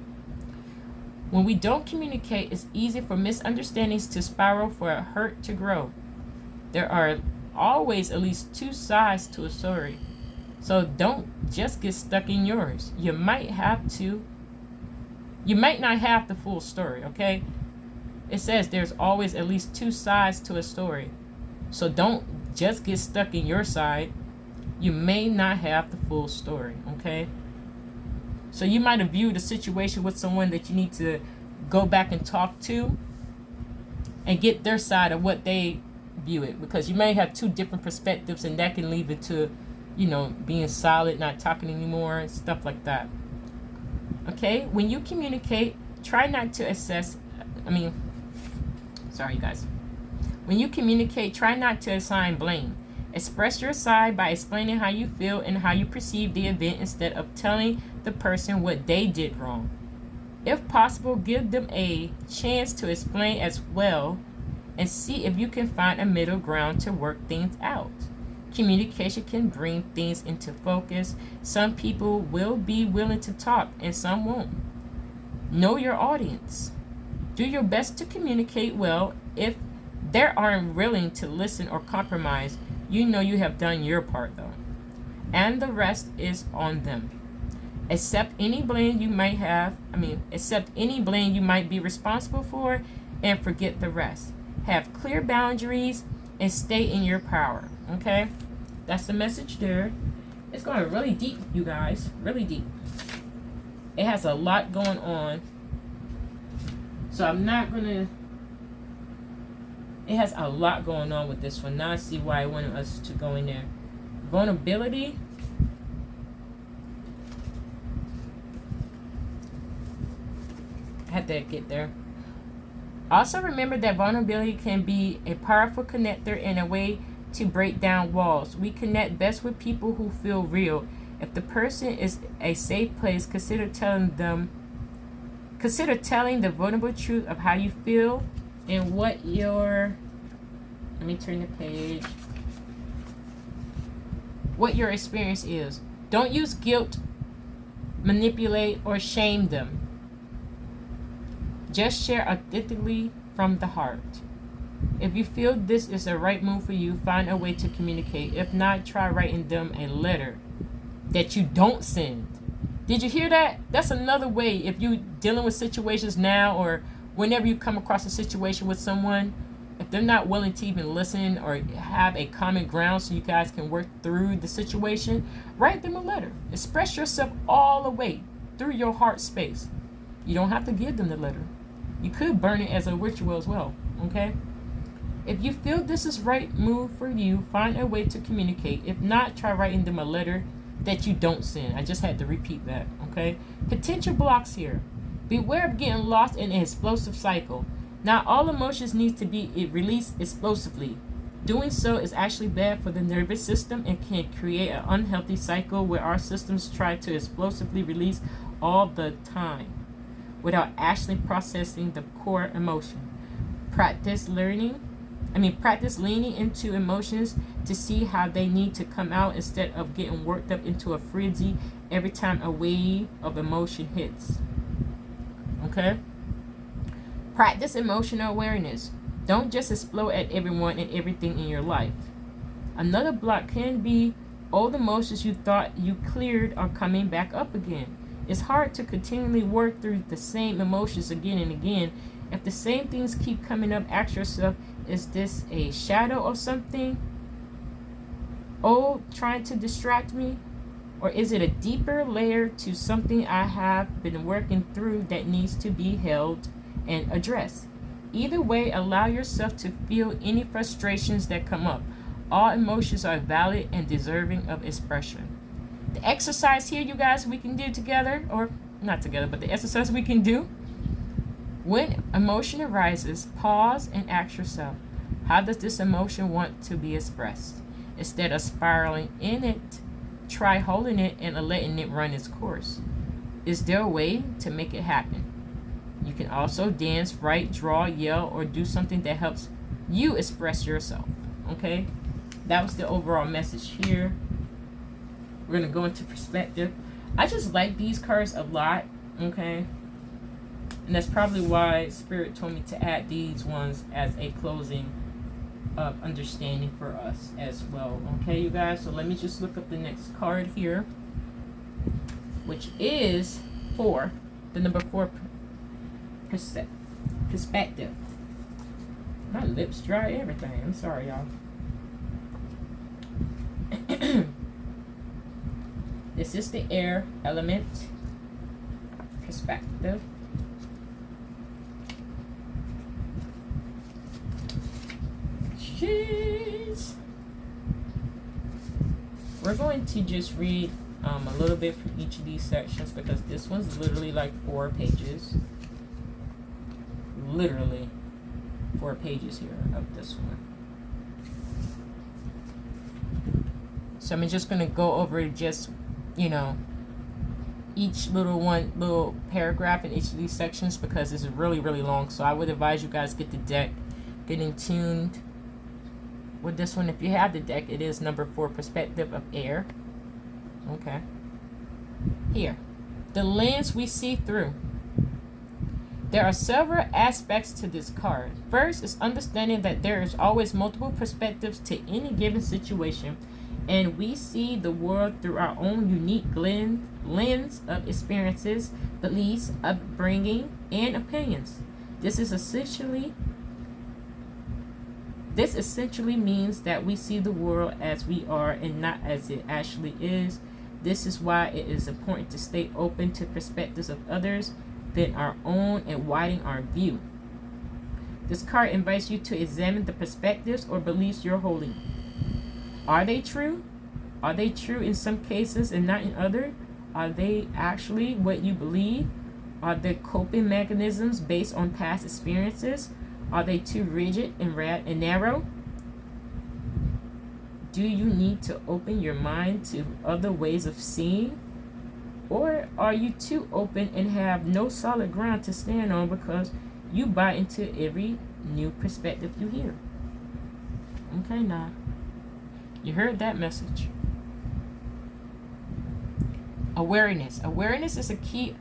A: When we don't communicate, it's easy for misunderstandings to spiral, for a hurt to grow. There are always at least two sides to a story. So don't just get stuck in yours. You might not have the full story, okay? It says there's always at least two sides to a story. So don't just get stuck in your side. You may not have the full story, okay? So you might have viewed a situation with someone that you need to go back and talk to and get their side of what they view it. Because you may have two different perspectives, and that can lead into, being silent, not talking anymore, and stuff like that. Okay? When you communicate, try not to When you communicate, try not to assign blame. Express your side by explaining how you feel and how you perceive the event instead of telling the person what they did wrong. If possible, give them a chance to explain as well and see if you can find a middle ground to work things out. Communication can bring things into focus. Some people will be willing to talk and some won't. Know your audience. Do your best to communicate well. If they aren't willing to listen or compromise, you know you have done your part though. And the rest is on them. Accept any blame you might be responsible for and forget the rest. Have clear boundaries and stay in your power. Okay? That's the message there. It's going really deep, you guys. Really deep. It has a lot going on. So I'm not going to... It has a lot going on with this one. Now I see why I wanted us to go in there. Vulnerability. I had to get there. Also remember that vulnerability can be a powerful connector and a way to break down walls. We connect best with people who feel real. If the person is a safe place, consider telling the vulnerable truth of how you feel and what your what your experience is. Don't use guilt, manipulate, or shame them. Just share authentically from the heart. If you feel this is the right move for you, find a way to communicate. If not, try writing them a letter that you don't send. Did you hear that? That's another way. If you're dealing with situations now or whenever you come across a situation with someone, if they're not willing to even listen or have a common ground so you guys can work through the situation, write them a letter. Express yourself all the way through your heart space. You don't have to give them the letter. You could burn it as a ritual as well, okay? If you feel this is right move for you, find a way to communicate. If not, try writing them a letter that you don't send. I just had to repeat that, okay? Potential blocks here. Beware of getting lost in an explosive cycle. Not all emotions need to be released explosively. Doing so is actually bad for the nervous system and can create an unhealthy cycle where our systems try to explosively release all the time without actually processing the core emotion. Practice learning Practice leaning into emotions to see how they need to come out instead of getting worked up into a frenzy every time a wave of emotion hits. Okay? Practice emotional awareness. Don't just explode at everyone and everything in your life. Another block can be old emotions you thought you cleared are coming back up again. It's hard to continually work through the same emotions again and again. If the same things keep coming up, ask yourself, is this a shadow of something old trying to distract me? Or is it a deeper layer to something I have been working through that needs to be held and addressed? Either way, allow yourself to feel any frustrations that come up. All emotions are valid and deserving of expression. The exercise here, you guys, we can do together, or not together, but the exercise we can do. When emotion arises, pause and ask yourself, how does this emotion want to be expressed? Instead of spiraling in it, try holding it and letting it run its course. Is there a way to make it happen? You can also dance, write, draw, yell, or do something that helps you express yourself. Okay? That was the overall message here. We're going to go into perspective. I just like these cards a lot. Okay? And that's probably why Spirit told me to add these ones as a closing of understanding for us as well. Okay, you guys? So let me just look up the next card here, which is fore, the number 4 perspective. My lips dry, everything. I'm sorry, y'all. This is the air element perspective. Jeez. We're going to just read a little bit from each of these sections because this one's literally like 4 pages. Literally 4 pages here of this one. So I'm just going to go over just, each little paragraph in each of these sections because it's really, really long. So I would advise you guys get the deck, get in tuned with this one. If you have the deck, it is number 4, perspective of air. Okay. Here, the lens we see through. There are several aspects to this card. First is understanding that there is always multiple perspectives to any given situation, and we see the world through our own unique lens of experiences, beliefs, upbringing, and opinions. This essentially means that we see the world as we are and not as it actually is. This is why it is important to stay open to perspectives of others than our own and widen our view. This card invites you to examine the perspectives or beliefs you're holding. Are they true? Are they true in some cases and not in others? Are they actually what you believe? Are they coping mechanisms based on past experiences? Are they too rigid and narrow? Do you need to open your mind to other ways of seeing? Or are you too open and have no solid ground to stand on because you buy into every new perspective you hear? Okay, now. You heard that message. Awareness. Awareness is a key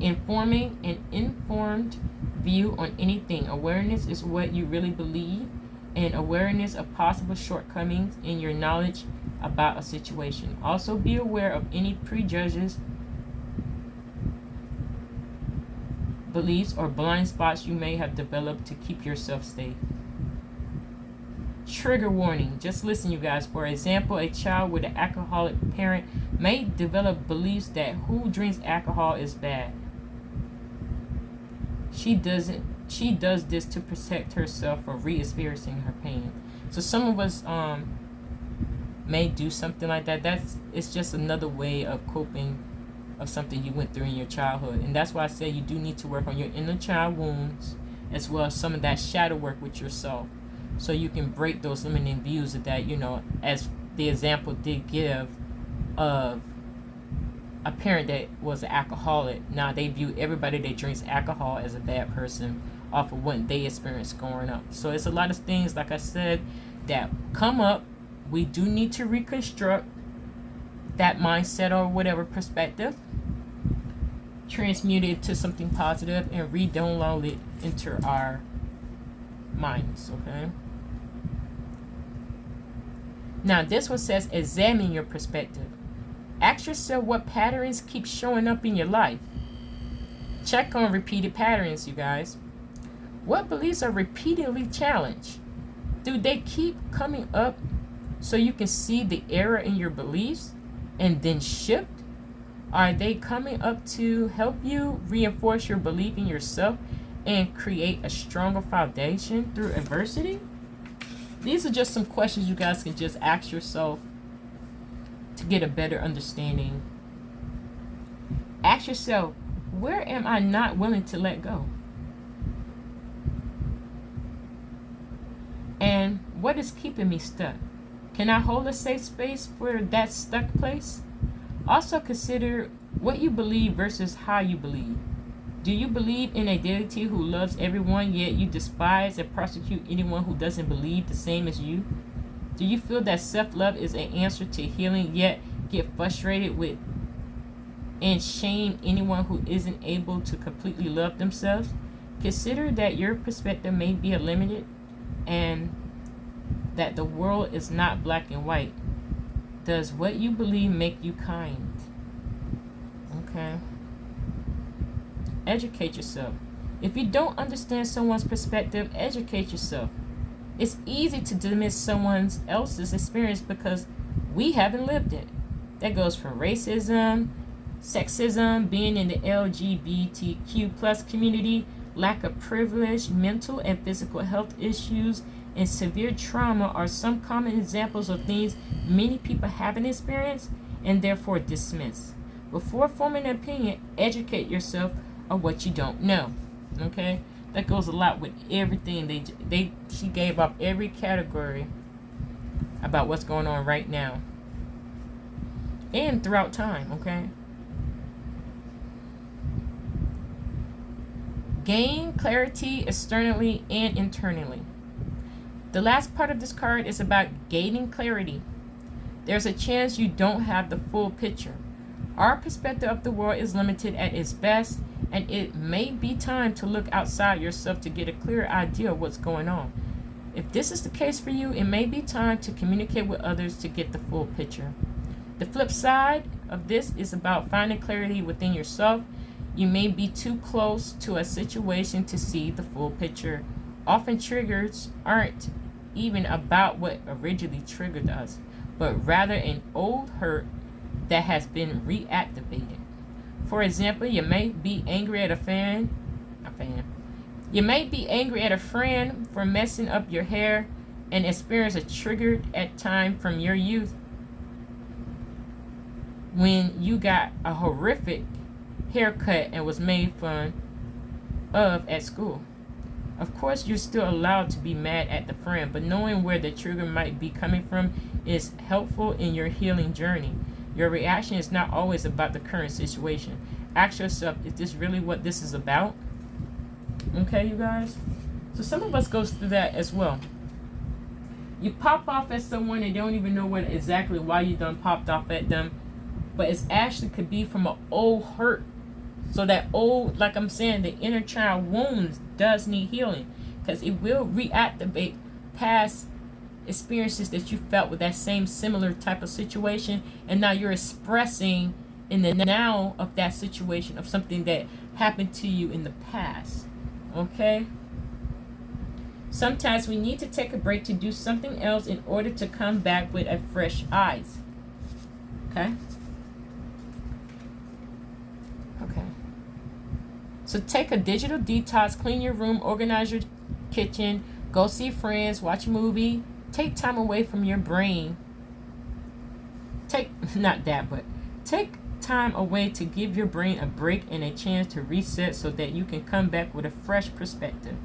A: in forming an informed view on anything. Awareness is what you really believe, and awareness of possible shortcomings in your knowledge about a situation. Also be aware of any prejudges, beliefs, or blind spots you may have developed to keep yourself safe. Trigger warning. Just listen, you guys. For example, a child with an alcoholic parent may develop beliefs that who drinks alcohol is bad. She does this to protect herself from re-experiencing her pain. So some of us may do something like that. It's just another way of coping of something you went through in your childhood. And that's why I say you do need to work on your inner child wounds as well as some of that shadow work with yourself, so you can break those limiting views of that, as the example did give of a parent that was an alcoholic. Now they view everybody that drinks alcohol as a bad person, off of what they experienced growing up. So it's a lot of things, like I said, that come up. We do need to reconstruct that mindset or whatever perspective, transmute it to something positive, and re-download it into our minds. Okay. Now this one says, examine your perspective. Ask yourself what patterns keep showing up in your life. Check on repeated patterns, you guys. What beliefs are repeatedly challenged? Do they keep coming up so you can see the error in your beliefs and then shift? Are they coming up to help you reinforce your belief in yourself and create a stronger foundation through adversity? These are just some questions you guys can just ask yourself to get a better understanding. Ask yourself, where am I not willing to let go? And what is keeping me stuck? Can I hold a safe space for that stuck place? Also consider what you believe versus how you believe. Do you believe in a deity who loves everyone, yet you despise and prosecute anyone who doesn't believe the same as you? Do you feel that self-love is an answer to healing, yet get frustrated with and shame anyone who isn't able to completely love themselves? Consider that your perspective may be limited and that the world is not black and white. Does what you believe make you kind? Okay. Educate yourself. If you don't understand someone's perspective, educate yourself. It's easy to dismiss someone else's experience because we haven't lived it. That goes from racism, sexism, being in the LGBTQ plus community, lack of privilege, mental and physical health issues, and severe trauma are some common examples of things many people haven't experienced and therefore dismiss. Before forming an opinion, educate yourself on what you don't know. Okay? That goes a lot with everything. She gave up every category about what's going on right now and throughout time. Okay? Gain clarity externally and internally. The last part of this card is about gaining clarity. There's a chance you don't have the full picture. Our perspective of the world is limited at its best, and it may be time to look outside yourself to get a clear idea of what's going on. If this is the case for you, it may be time to communicate with others to get the full picture. The flip side of this is about finding clarity within yourself. You may be too close to a situation to see the full picture. Often triggers aren't even about what originally triggered us, but rather an old hurt that has been reactivated. For example, you may be angry at a fan. You may be angry at a friend for messing up your hair and experience a triggered at time from your youth when you got a horrific haircut and was made fun of at school. Of course, you're still allowed to be mad at the friend, but knowing where the trigger might be coming from is helpful in your healing journey. Your reaction is not always about the current situation. Ask yourself, is this really what this is about? Okay, you guys? So some of us goes through that as well. You pop off at someone and don't even know what exactly why you done popped off at them, but it's actually could be from an old hurt. So that old, like I'm saying, the inner child wounds does need healing, because it will reactivate past experiences that you felt with that same similar type of situation, and now you're expressing in the now of that situation of something that happened to you in the past. Okay? Sometimes we need to take a break to do something else in order to come back with a fresh eyes. Okay? Okay. So take a digital detox, clean your room, organize your kitchen, go see friends, watch a movie, take time away from your brain. Take time away to give your brain a break and a chance to reset so that you can come back with a fresh perspective.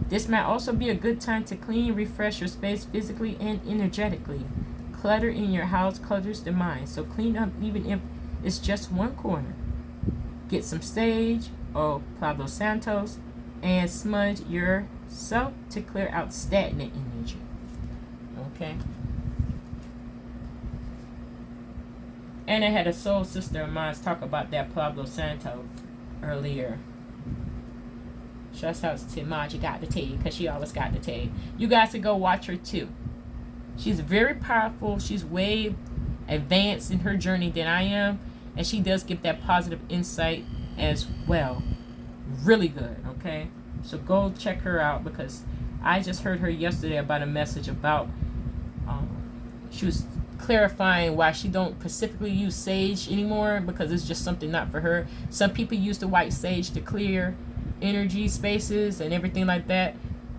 A: This might also be a good time to clean, refresh your space physically and energetically. Clutter in your house clutters the mind, so clean up even if it's just one corner. Get some sage or Palo Santos and smudge yourself to clear out stagnant energy. Okay. And I had a soul sister of mine talk about that Pablo Santo earlier. Shouts out to Maji got the tea, because she always got the tea. You guys can go watch her too. She's very powerful. She's way advanced in her journey than I am. And she does give that positive insight as well. Really good, okay? So go check her out, because I just heard her yesterday about a message about, she was clarifying why she don't specifically use sage anymore, because it's just something not for her. Some people use the white sage to clear energy spaces and everything like that,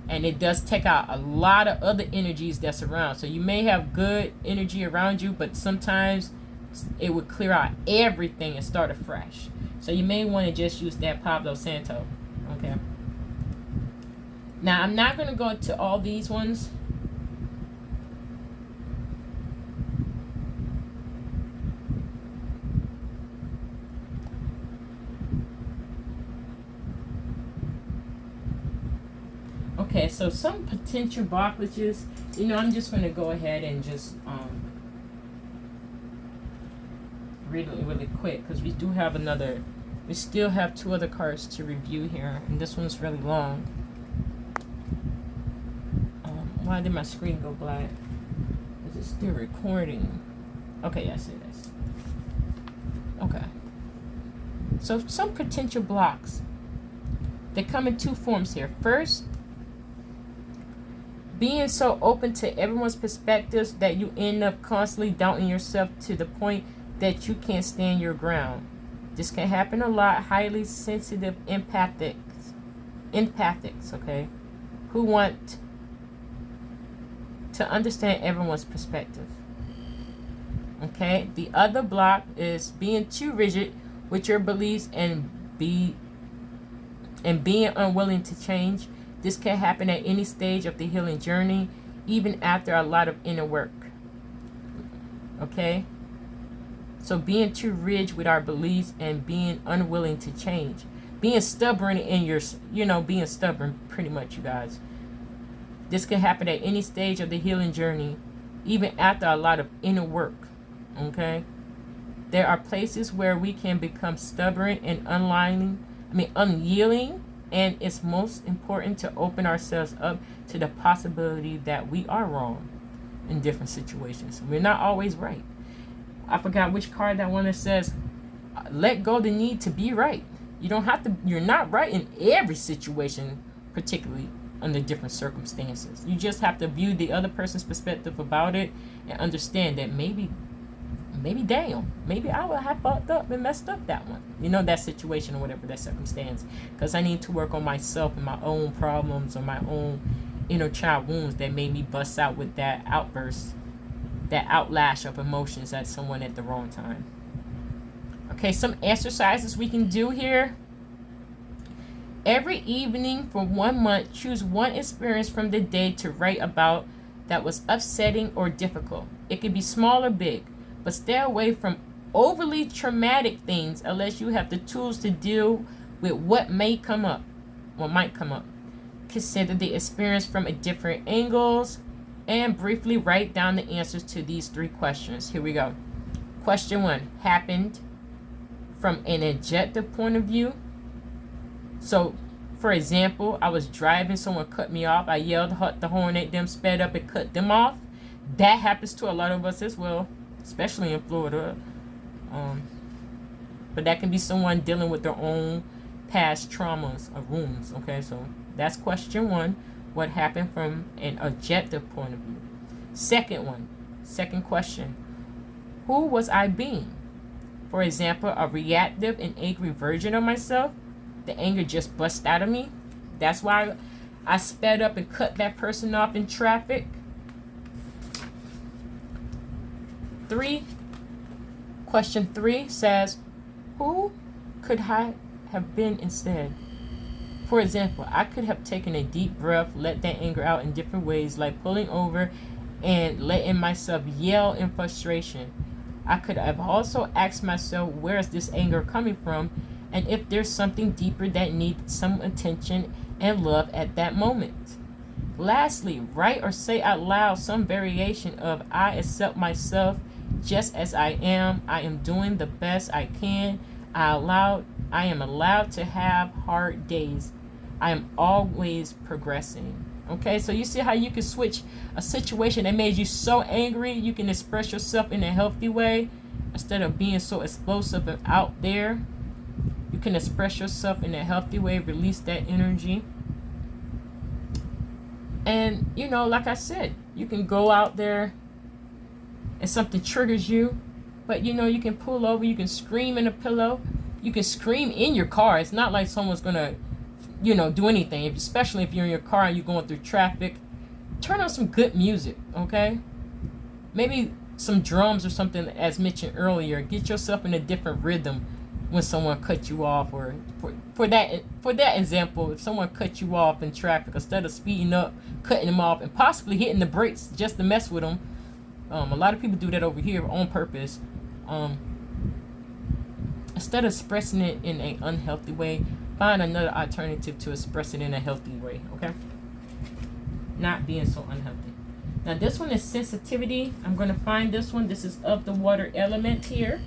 A: and it does take out a lot of other energies that's around. So you may have good energy around you, but sometimes it would clear out everything and start afresh. So you may want to just use that Pablo Santo. Okay. Now I'm not going to go into all these ones. Okay, so some potential blockages, I'm just going to go ahead and just read it really quick, because we still have 2 other cards to review here, and this one's really long. Why did my screen go black? Is it still recording? Okay, yes, it is. Okay. So some potential blocks. They come in 2 forms here. First, being so open to everyone's perspectives that you end up constantly doubting yourself to the point that you can't stand your ground. This can happen a lot. Highly sensitive empathics, okay, who want to understand everyone's perspective. Okay, the other block is being too rigid with your beliefs and being unwilling to change. This can happen at any stage of the healing journey, even after a lot of inner work. Okay? So being too rigid with our beliefs and being unwilling to change. Being stubborn in your, being stubborn pretty much, you guys. This can happen at any stage of the healing journey, even after a lot of inner work. Okay? There are places where we can become stubborn and unyielding. And it's most important to open ourselves up to the possibility that we are wrong in different situations. We're not always right. I forgot which card that one that says, let go the need to be right. You're not right in every situation, particularly under different circumstances. You just have to view the other person's perspective about it and understand that maybe I would have fucked up and messed up that one. That situation or whatever, that circumstance. Because I need to work on myself and my own problems or my own inner child wounds that made me bust out with that outburst, that outlash of emotions at someone at the wrong time. Okay, some exercises we can do here. Every evening for 1 month, choose one experience from the day to write about that was upsetting or difficult. It could be small or big. But stay away from overly traumatic things unless you have the tools to deal with what might come up. Consider the experience from a different angles and briefly write down the answers to these 3 questions. Here we go. Question 1. Happened from an objective point of view. So, for example, I was driving, someone cut me off. I yelled the horn at them, sped up and cut them off. That happens to a lot of us as well, especially in Florida. But that can be someone dealing with their own past traumas or wounds. Okay, so that's question 1. What happened from an objective point of view? Second question. Who was I being? For example, a reactive and angry version of myself. The anger just bust out of me. That's why I sped up and cut that person off in traffic. 3. Question 3 says, who could I have been instead? For example, I could have taken a deep breath, let that anger out in different ways, like pulling over and letting myself yell in frustration. I could have also asked myself, where is this anger coming from? And if there's something deeper that needs some attention and love at that moment. Lastly, write or say out loud some variation of I accept myself just as I am. I am doing the best I can. I am allowed to have hard days. I am always progressing. Okay, so you see how you can switch a situation that made you so angry, you can express yourself in a healthy way instead of being so explosive and out there. You can express yourself in a healthy way, release that energy. And, you know, like I said, you can go out there and something triggers you, but, you know, you can pull over, you can scream in a pillow, you can scream in your car. It's not like someone's going to, you know, do anything, especially if you're in your car and you're going through traffic. Turn on some good music, okay? Maybe some drums or something, as mentioned earlier. Get yourself in a different rhythm when someone cuts you off, or for that example, if someone cuts you off in traffic, instead of speeding up, cutting them off, and possibly hitting the brakes just to mess with them. A lot of people do that over here on purpose. Instead of expressing it in an unhealthy way, find another alternative to express it in a healthy way, okay? Not being so unhealthy. Now this one is sensitivity. I'm going to find this one. This is of the water element here.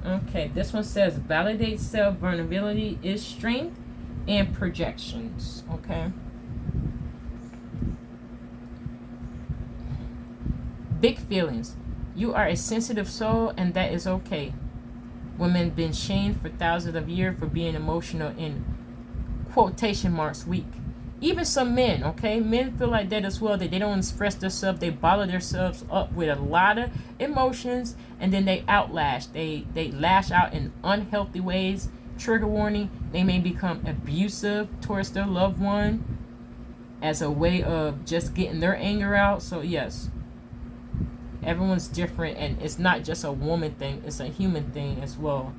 A: Okay, this one says validate self vulnerability is strength and projections. Okay. Big feelings. You are a sensitive soul, and that is okay. Women been shamed for thousands of years for being emotional in quotation marks weak. Even some men, okay? Men feel like that as well, that they don't express themselves. They bottle themselves up with a lot of emotions, and then they outlash. They lash out in unhealthy ways. Trigger warning, they may become abusive towards their loved one as a way of just getting their anger out. So yes, everyone's different, and it's not just a woman thing, it's a human thing as well.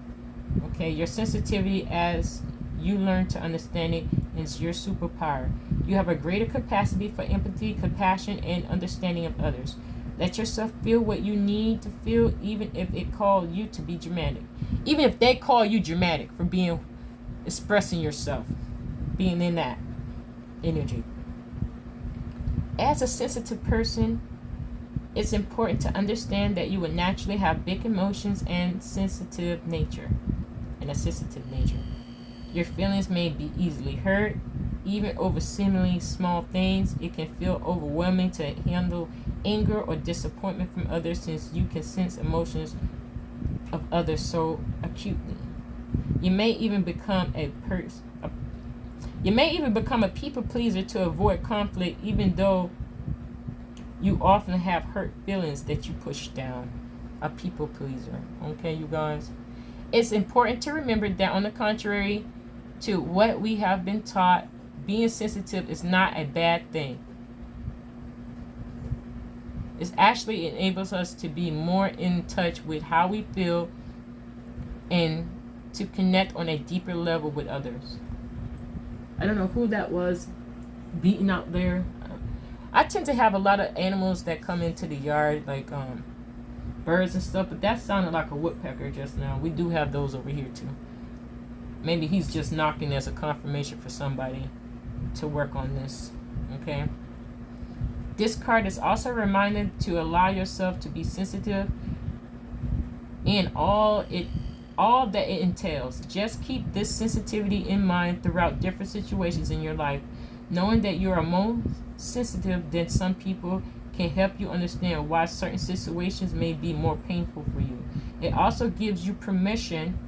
A: Okay, your sensitivity, as you learn to understand it, is your superpower. You have a greater capacity for empathy, compassion, and understanding of others. Let yourself feel what you need to feel, even if it calls you to be dramatic. Even if they call you dramatic for being expressing yourself, being in that energy. As a sensitive person, it's important to understand that you will naturally have big emotions and sensitive nature. Your feelings may be easily hurt, even over seemingly small things. It can feel overwhelming to handle anger or disappointment from others, since you can sense emotions of others so acutely. You may even become a people pleaser to avoid conflict, even though you often have hurt feelings that you push down. A people pleaser. Okay, you guys? It's important to remember that, on the contrary to what we have been taught, being sensitive is not a bad thing. It actually enables us to be more in touch with how we feel and to connect on a deeper level with others. I don't know who that was beating out there. I tend to have a lot of animals that come into the yard, like birds and stuff, but that sounded like a woodpecker just now. We do have those over here too. Maybe he's just knocking as a confirmation for somebody to work on this. Okay. This card is also a reminder to allow yourself to be sensitive in all that it entails. Just keep this sensitivity in mind throughout different situations in your life. Knowing that you are more sensitive than some people can help you understand why certain situations may be more painful for you. It also gives you permission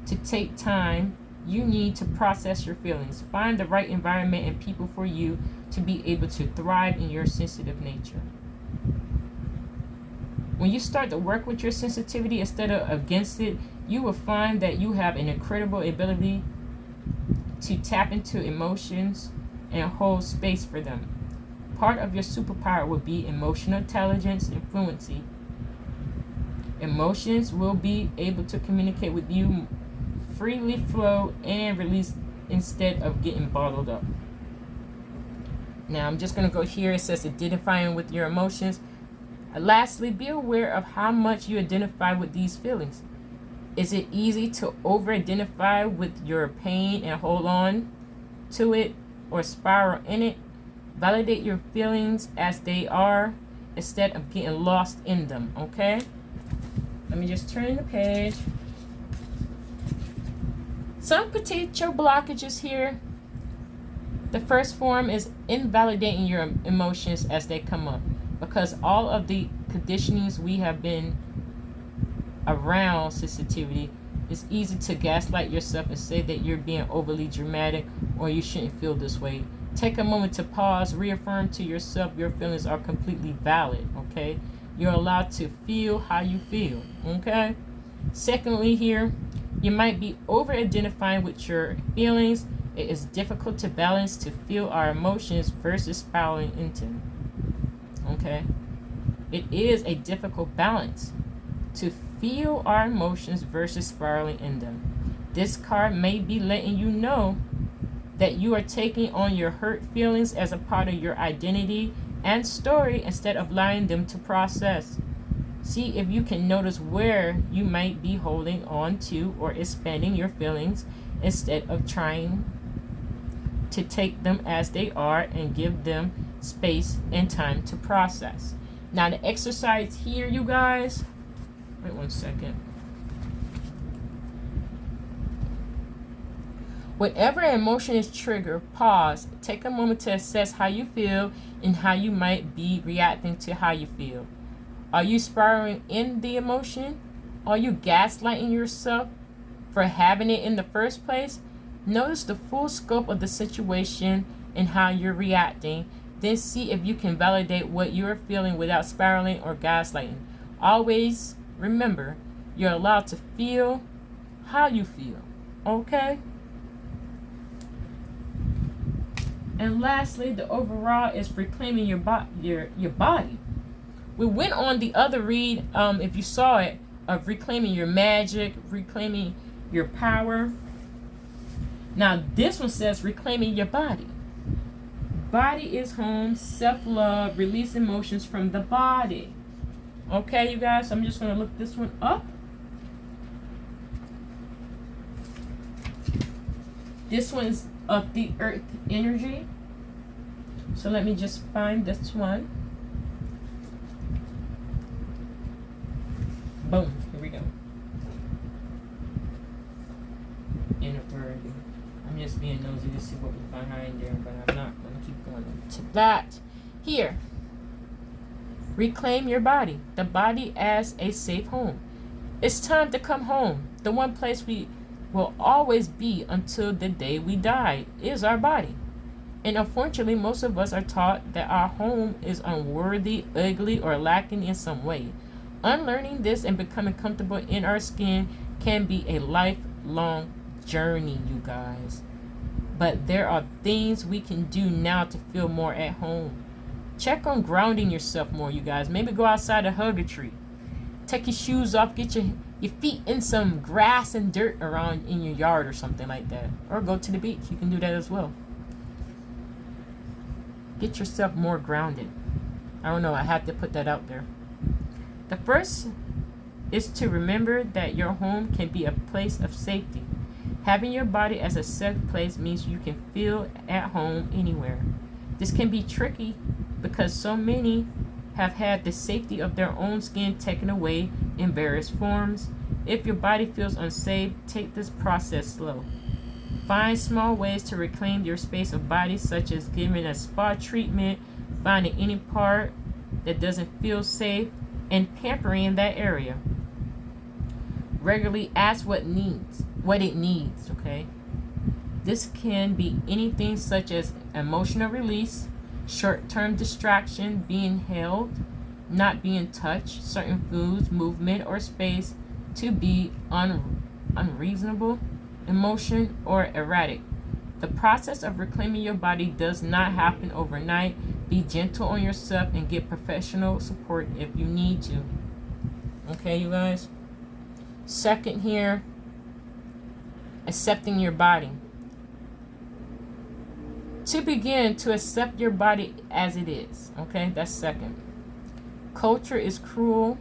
A: to take time you need to process your feelings. Find the right environment and people for you to be able to thrive in your sensitive nature. When you start to work with your sensitivity instead of against it, you will find that you have an incredible ability to tap into emotions and hold space for them. Part of your superpower would be emotional intelligence and fluency Emotions will be able to communicate with you, freely flow and release instead of getting bottled up. Now I'm just going to go here. It says identifying with your emotions. Lastly, be aware of how much you identify with these feelings. Is it easy to over-identify with your pain and hold on to it or spiral in it? Validate your feelings as they are instead of getting lost in them, okay? Let me just turn the page. Some potential blockages here. The first form is invalidating your emotions as they come up, because all of the conditionings we have been around sensitivity, it's easy to gaslight yourself and say that you're being overly dramatic or you shouldn't feel this way. Take a moment to pause, reaffirm to yourself your feelings are completely valid, okay? You're allowed to feel how you feel, okay? Secondly, here, you might be over-identifying with your feelings. It is difficult to balance to feel our emotions versus spiraling into them, okay? It is a difficult balance to feel our emotions versus spiraling in them. This card may be letting you know that you are taking on your hurt feelings as a part of your identity and story instead of allowing them to process. See if you can notice where you might be holding on to or expanding your feelings instead of trying to take them as they are and give them space and time to process. Now the exercise here, you guys, wait 1 second. Whatever emotion is triggered, pause. Take a moment to assess how you feel and how you might be reacting to how you feel. Are you spiraling in the emotion? Are you gaslighting yourself for having it in the first place? Notice the full scope of the situation and how you're reacting. Then see if you can validate what you're feeling without spiraling or gaslighting. Always remember, you're allowed to feel how you feel. Okay? And lastly, the overall is reclaiming your body. We went on the other read, if you saw it, of reclaiming your magic, reclaiming your power. Now this one says reclaiming your body. Body is home, self-love, release emotions from the body. Okay, you guys, so I'm just going to look this one up. This one's of the earth energy. So let me just find this one. Boom, here we go. Inner word. I'm just being nosy to see what we find behind there, but I'm not going to keep going to that. Here. Reclaim your body. The body as a safe home. It's time to come home. The one place we will always be until the day we die is our body. And unfortunately, most of us are taught that our home is unworthy, ugly, or lacking in some way. Unlearning this and becoming comfortable in our skin can be a lifelong journey, you guys. But there are things we can do now to feel more at home. Check on grounding yourself more, you guys. Maybe go outside and hug a tree. Take your shoes off, get your feet in some grass and dirt around in your yard or something like that. Or go to the beach. You can do that as well. Get yourself more grounded. I don't know, I had to put that out there. The first is to remember that your home can be a place of safety. Having your body as a safe place means you can feel at home anywhere. This can be tricky because so many have had the safety of their own skin taken away in various forms. If your body feels unsafe, take this process slow. Find small ways to reclaim your space of body, such as giving a spa treatment, finding any part that doesn't feel safe, and pampering that area. Regularly ask what it needs, okay? This can be anything such as emotional release, short-term distraction, being held, not being touched, certain foods, movement, or space to be unreasonable, emotion, or erratic. The process of reclaiming your body does not happen overnight. Be gentle on yourself and get professional support if you need to. Okay, you guys. Second here, accepting your body. To begin to accept your body as it is. Okay, that's second. Culture is cruel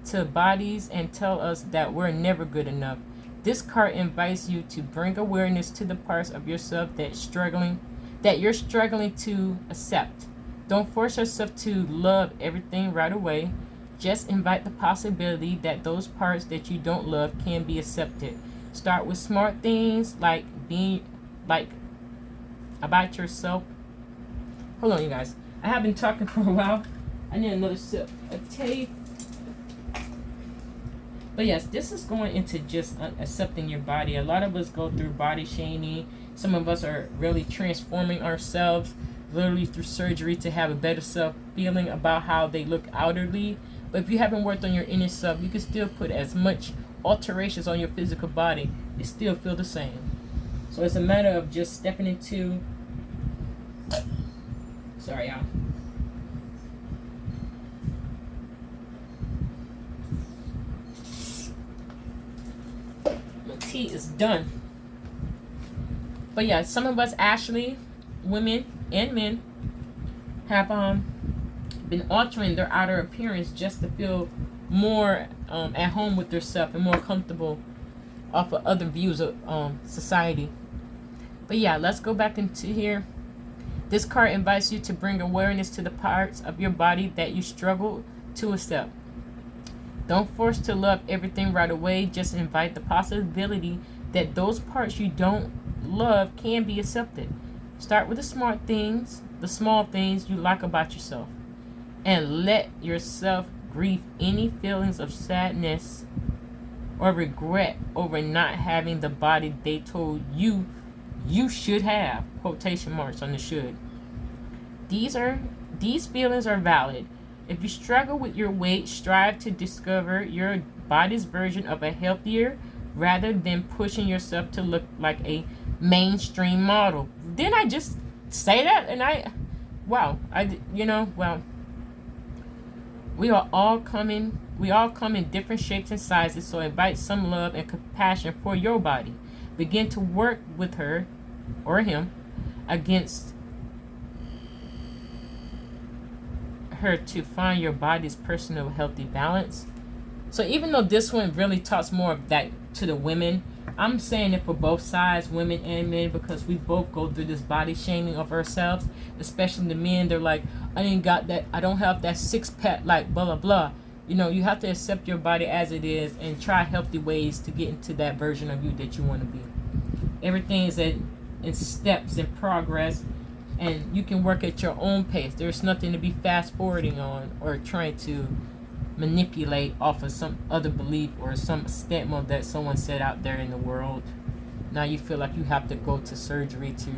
A: to bodies and tell us that we're never good enough. This card invites you to bring awareness to the parts of yourself that you're struggling to accept. Don't force yourself to love everything right away. Just invite the possibility that those parts that you don't love can be accepted. Start with smart things like being about yourself. Hold on, you guys. I have been talking for a while. I need another sip of tea. But yes, this is going into just accepting your body. A lot of us go through body shaming. Some of us are really transforming ourselves, literally through surgery, to have a better self feeling about how they look outwardly. But if you haven't worked on your inner self, you can still put as much alterations on your physical body. It still feel the same. So it's a matter of just stepping into... Sorry, y'all. My tea is done. But yeah, some of us, actually, women and men, have been altering their outer appearance just to feel more at home with themselves and more comfortable off of other views of society. But yeah, let's go back into here. This card invites you to bring awareness to the parts of your body that you struggle to accept. Don't force to love everything right away. Just invite the possibility that those parts you don't love can be accepted. Start with the small things you like about yourself, and let yourself grieve any feelings of sadness or regret over not having the body they told you should have. Quotation marks on the should. These feelings are valid. If you struggle with your weight, strive to discover your body's version of a healthier, rather than pushing yourself to look like a mainstream model. Didn't I just say that? And we all come in different shapes and sizes, so invite some love and compassion for your body. Begin to work with her or him against her to find your body's personal healthy balance. So even though this one really talks more of that to the women, I'm saying it for both sides, women and men, because we both go through this body shaming of ourselves. Especially the men, they're like, I ain't got that, I don't have that six pack, like blah blah blah. You know, you have to accept your body as it is and try healthy ways to get into that version of you that you want to be. Everything is in steps and progress, and you can work at your own pace. There's nothing to be fast forwarding on or trying to manipulate off of some other belief or some stigma that someone said out there in the world. Now you feel like you have to go to surgery to,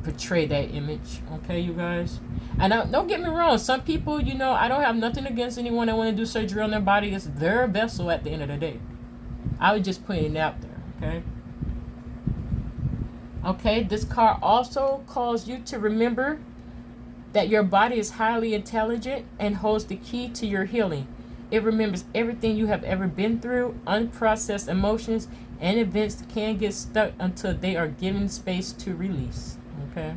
A: portray that image. Okay, you guys? And don't get me wrong, some people, I don't have nothing against anyone that want to do surgery on their body. It's their vessel at the end of the day. I was just putting it out there, okay? Okay, this card also calls you to remember that your body is highly intelligent and holds the key to your healing. It remembers everything you have ever been through. Unprocessed emotions and events can get stuck until they are given space to release. Okay?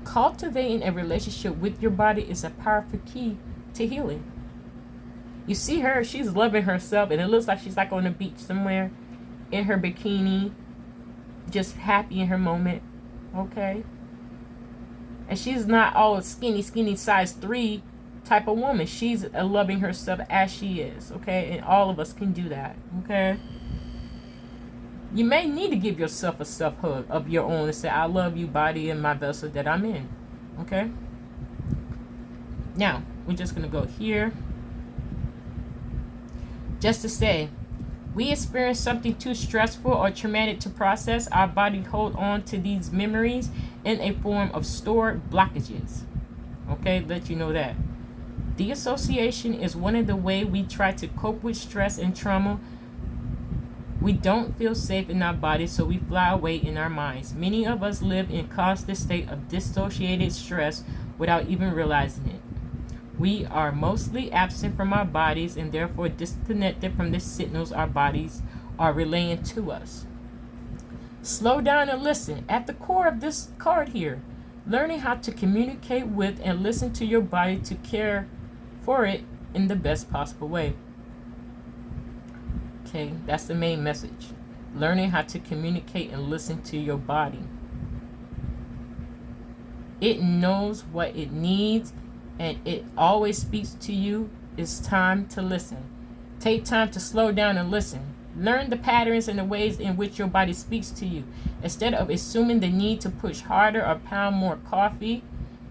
A: Cultivating a relationship with your body is a powerful key to healing. You see her, she's loving herself, and it looks like she's like on the beach somewhere in her bikini, just happy in her moment. Okay? And she's not all skinny size 3 type of woman. She's loving herself as she is, okay? And all of us can do that, okay? You may need to give yourself a self-hug of your own and say, I love you, body, and my vessel that I'm in, okay? Now, we're just going to go here. Just to say, we experience something too stressful or traumatic to process. Our body hold on to these memories in a form of stored blockages. Okay, let you know that. Deassociation is one of the ways we try to cope with stress and trauma. We don't feel safe in our bodies, so we fly away in our minds. Many of us live in constant state of dissociated stress without even realizing it. We are mostly absent from our bodies and therefore disconnected from the signals our bodies are relaying to us. Slow down and listen. At the core of this card here, learning how to communicate with and listen to your body to care for it in the best possible way. Okay, that's the main message. Learning how to communicate and listen to your body. It knows what it needs and it always speaks to you. It's time to listen. Take time to slow down and listen. Learn the patterns and the ways in which your body speaks to you. Instead of assuming the need to push harder or pound more coffee,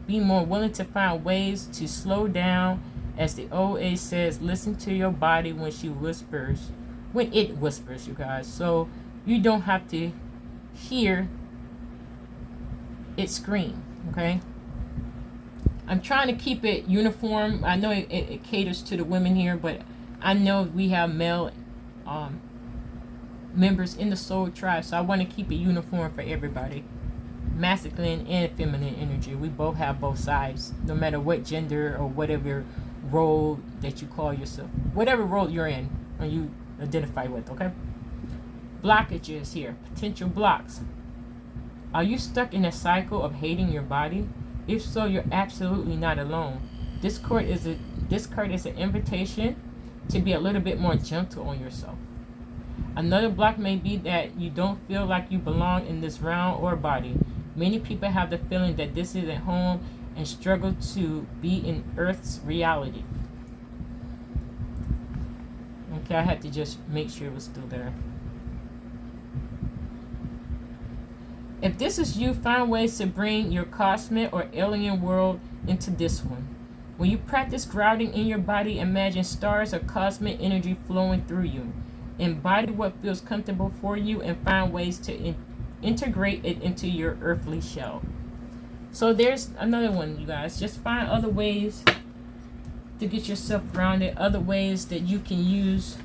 A: be more willing to find ways to slow down. As the OA says, listen to your body when she whispers. When it whispers, you guys. So you don't have to hear it scream, okay? I'm trying to keep it uniform. I know it caters to the women here, but I know we have male members in the soul tribe, so I want to keep it uniform for everybody. Masculine and feminine energy. We both have both sides, no matter what gender or whatever role that you call yourself. Whatever role you're in or you identify with, okay? Blockages here. Potential blocks. Are you stuck in a cycle of hating your body? If so, you're absolutely not alone. This card is an invitation to be a little bit more gentle on yourself. Another block may be that you don't feel like you belong in this realm or body. Many people have the feeling that this isn't home and struggle to be in Earth's reality. Okay, I had to just make sure it was still there. If this is you, find ways to bring your cosmic or alien world into this one. When you practice grounding in your body, imagine stars or cosmic energy flowing through you. Embody what feels comfortable for you and find ways to integrate it into your earthly shell. So there's another one, you guys. Just find other ways to get yourself grounded, other ways that you can use,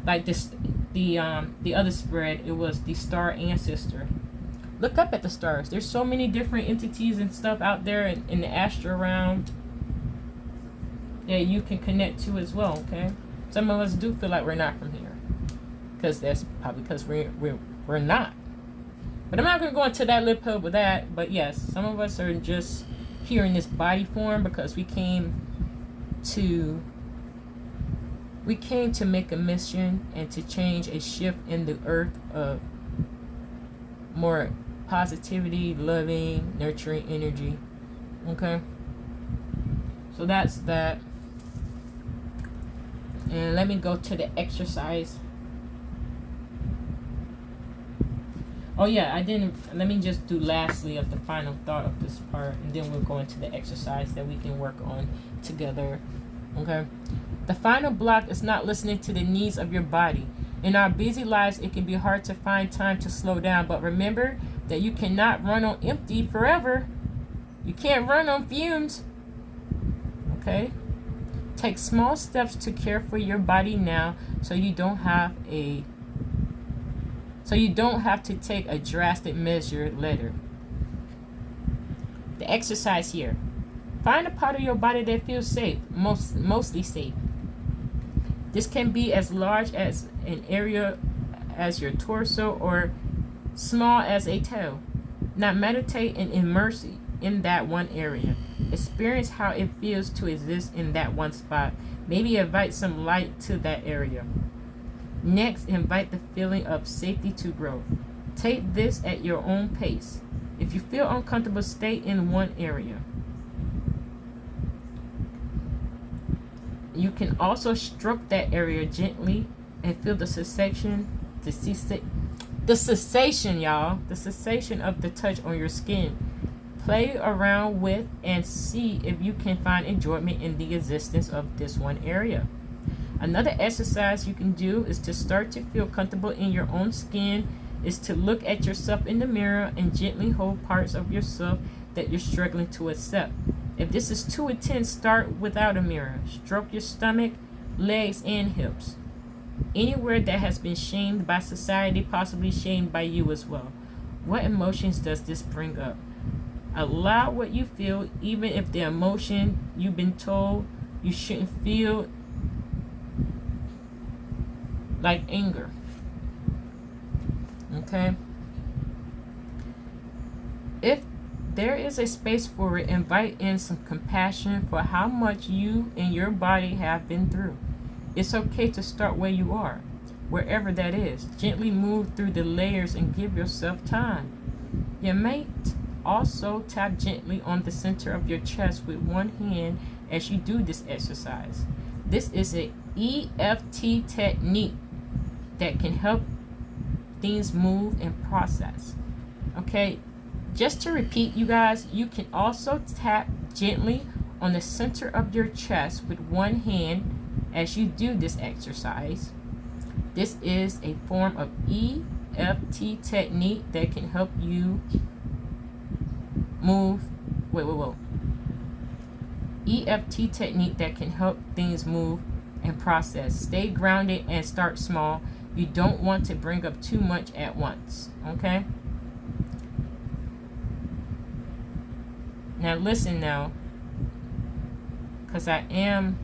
A: like this, the other spread, it was the star ancestor. Look up at the stars. There's so many different entities and stuff out there in the astral realm that you can connect to as well, okay? Some of us do feel like we're not from here, because that's probably because we're not. But I'm not going to go into that lip hub with that. But yes, some of us are just here in this body form because we came to make a mission and to change a shift in the earth of more positivity, loving, nurturing energy. Okay, so that's that. And let me go to the exercise. Oh yeah, let me just do lastly of the final thought of this part, and then we'll go into the exercise that we can work on together. Okay, the final block is not listening to the needs of your body. In our busy lives, it can be hard to find time to slow down, but remember that you cannot run on empty forever. You can't run on fumes. Okay? Take small steps to care for your body now so you don't have to take a drastic measure later. The exercise here. Find a part of your body that feels safe, mostly safe. This can be as large as an area as your torso or small as a toe. Now meditate and immerse in that one area. Experience how it feels to exist in that one spot. Maybe invite some light to that area. Next, invite the feeling of safety to grow. Take this at your own pace. If you feel uncomfortable, stay in one area. You can also stroke that area gently and feel the cessation, y'all. The cessation of the touch on your skin. Play around with and see if you can find enjoyment in the existence of this one area. Another exercise you can do is to start to feel comfortable in your own skin, is to look at yourself in the mirror and gently hold parts of yourself that you're struggling to accept. If this is too intense, start without a mirror. Stroke your stomach, legs, and hips. Anywhere that has been shamed by society, possibly shamed by you as well. What emotions does this bring up? Allow what you feel, even if the emotion you've been told you shouldn't feel, like anger. Okay? If there is a space for it, invite in some compassion for how much you and your body have been through. It's okay to start where you are, wherever that is. Gently move through the layers and give yourself time. You may also tap gently on the center of your chest with one hand as you do this exercise. This is an EFT technique that can help things move and process. Okay, just to repeat, you guys, you can also tap gently on the center of your chest with one hand as you do this exercise. This is a form of EFT technique that can help you move. EFT technique that can help things move and process. Stay grounded and start small. You don't want to bring up too much at once. Okay? Now listen now, because I'm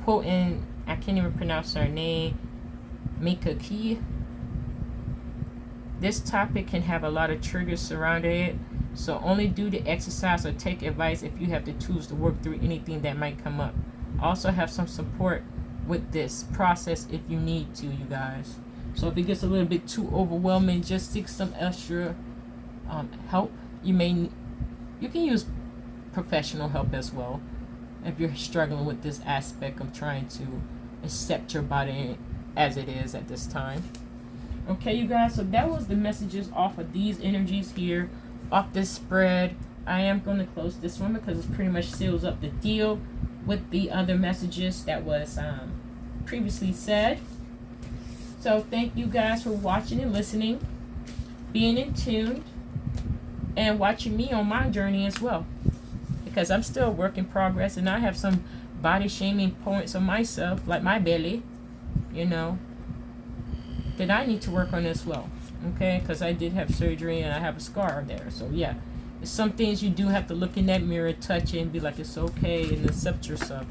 A: quoting, I can't even pronounce her name, Mika Key. This topic can have a lot of triggers surrounding it, so only do the exercise or take advice if you have the tools to work through anything that might come up. Also have some support with this process if you need to, you guys. So if it gets a little bit too overwhelming, just seek some extra help. You can use professional help as well if you're struggling with this aspect of trying to accept your body as it is at this time. Okay, you guys, so that was the messages off of these energies here, off this spread. I am going to close this one because it pretty much seals up the deal with the other messages that was previously said. So thank you guys for watching and listening, being in tune, and watching me on my journey as well, because I'm still a work in progress and I have some body shaming points on myself, like my belly, that I need to work on as well. Okay, because I did have surgery and I have a scar there. So yeah, there's some things you do have to look in that mirror, touch it, and be like, it's okay, and accept yourself.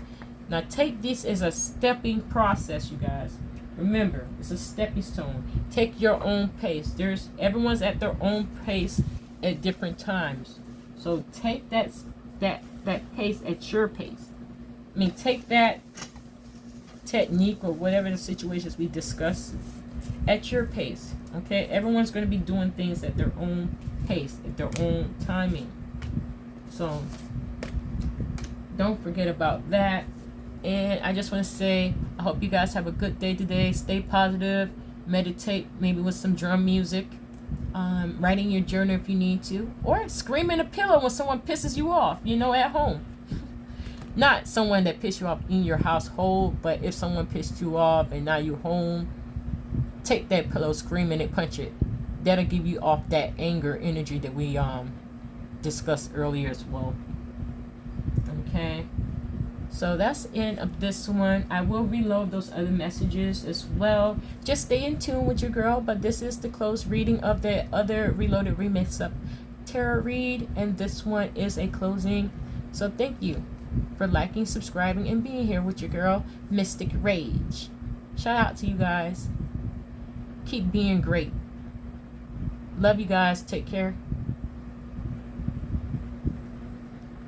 A: Now take this as a stepping process, you guys. Remember, it's a stepping stone. Take your own pace. Everyone's at their own pace at different times. So take that pace at your pace. I mean, take that technique or whatever the situations we discuss at your pace. Okay, everyone's going to be doing things at their own pace, at their own timing. So don't forget about that. And I just want to say, I hope you guys have a good day today. Stay positive. Meditate, maybe with some drum music. Writing your journal if you need to. Or scream in a pillow when someone pisses you off, at home. Not someone that pissed you off in your household, but if someone pissed you off and now you're home, take that pillow, scream in it, punch it. That'll give you off that anger energy that we discussed earlier as well. Okay. So that's the end of this one. I will reload those other messages as well. Just stay in tune with your girl. But this is the closed reading of the other reloaded remix of tarot read. And this one is a closing. So thank you for liking, subscribing, and being here with your girl, Mystic Rage. Shout out to you guys. Keep being great. Love you guys. Take care.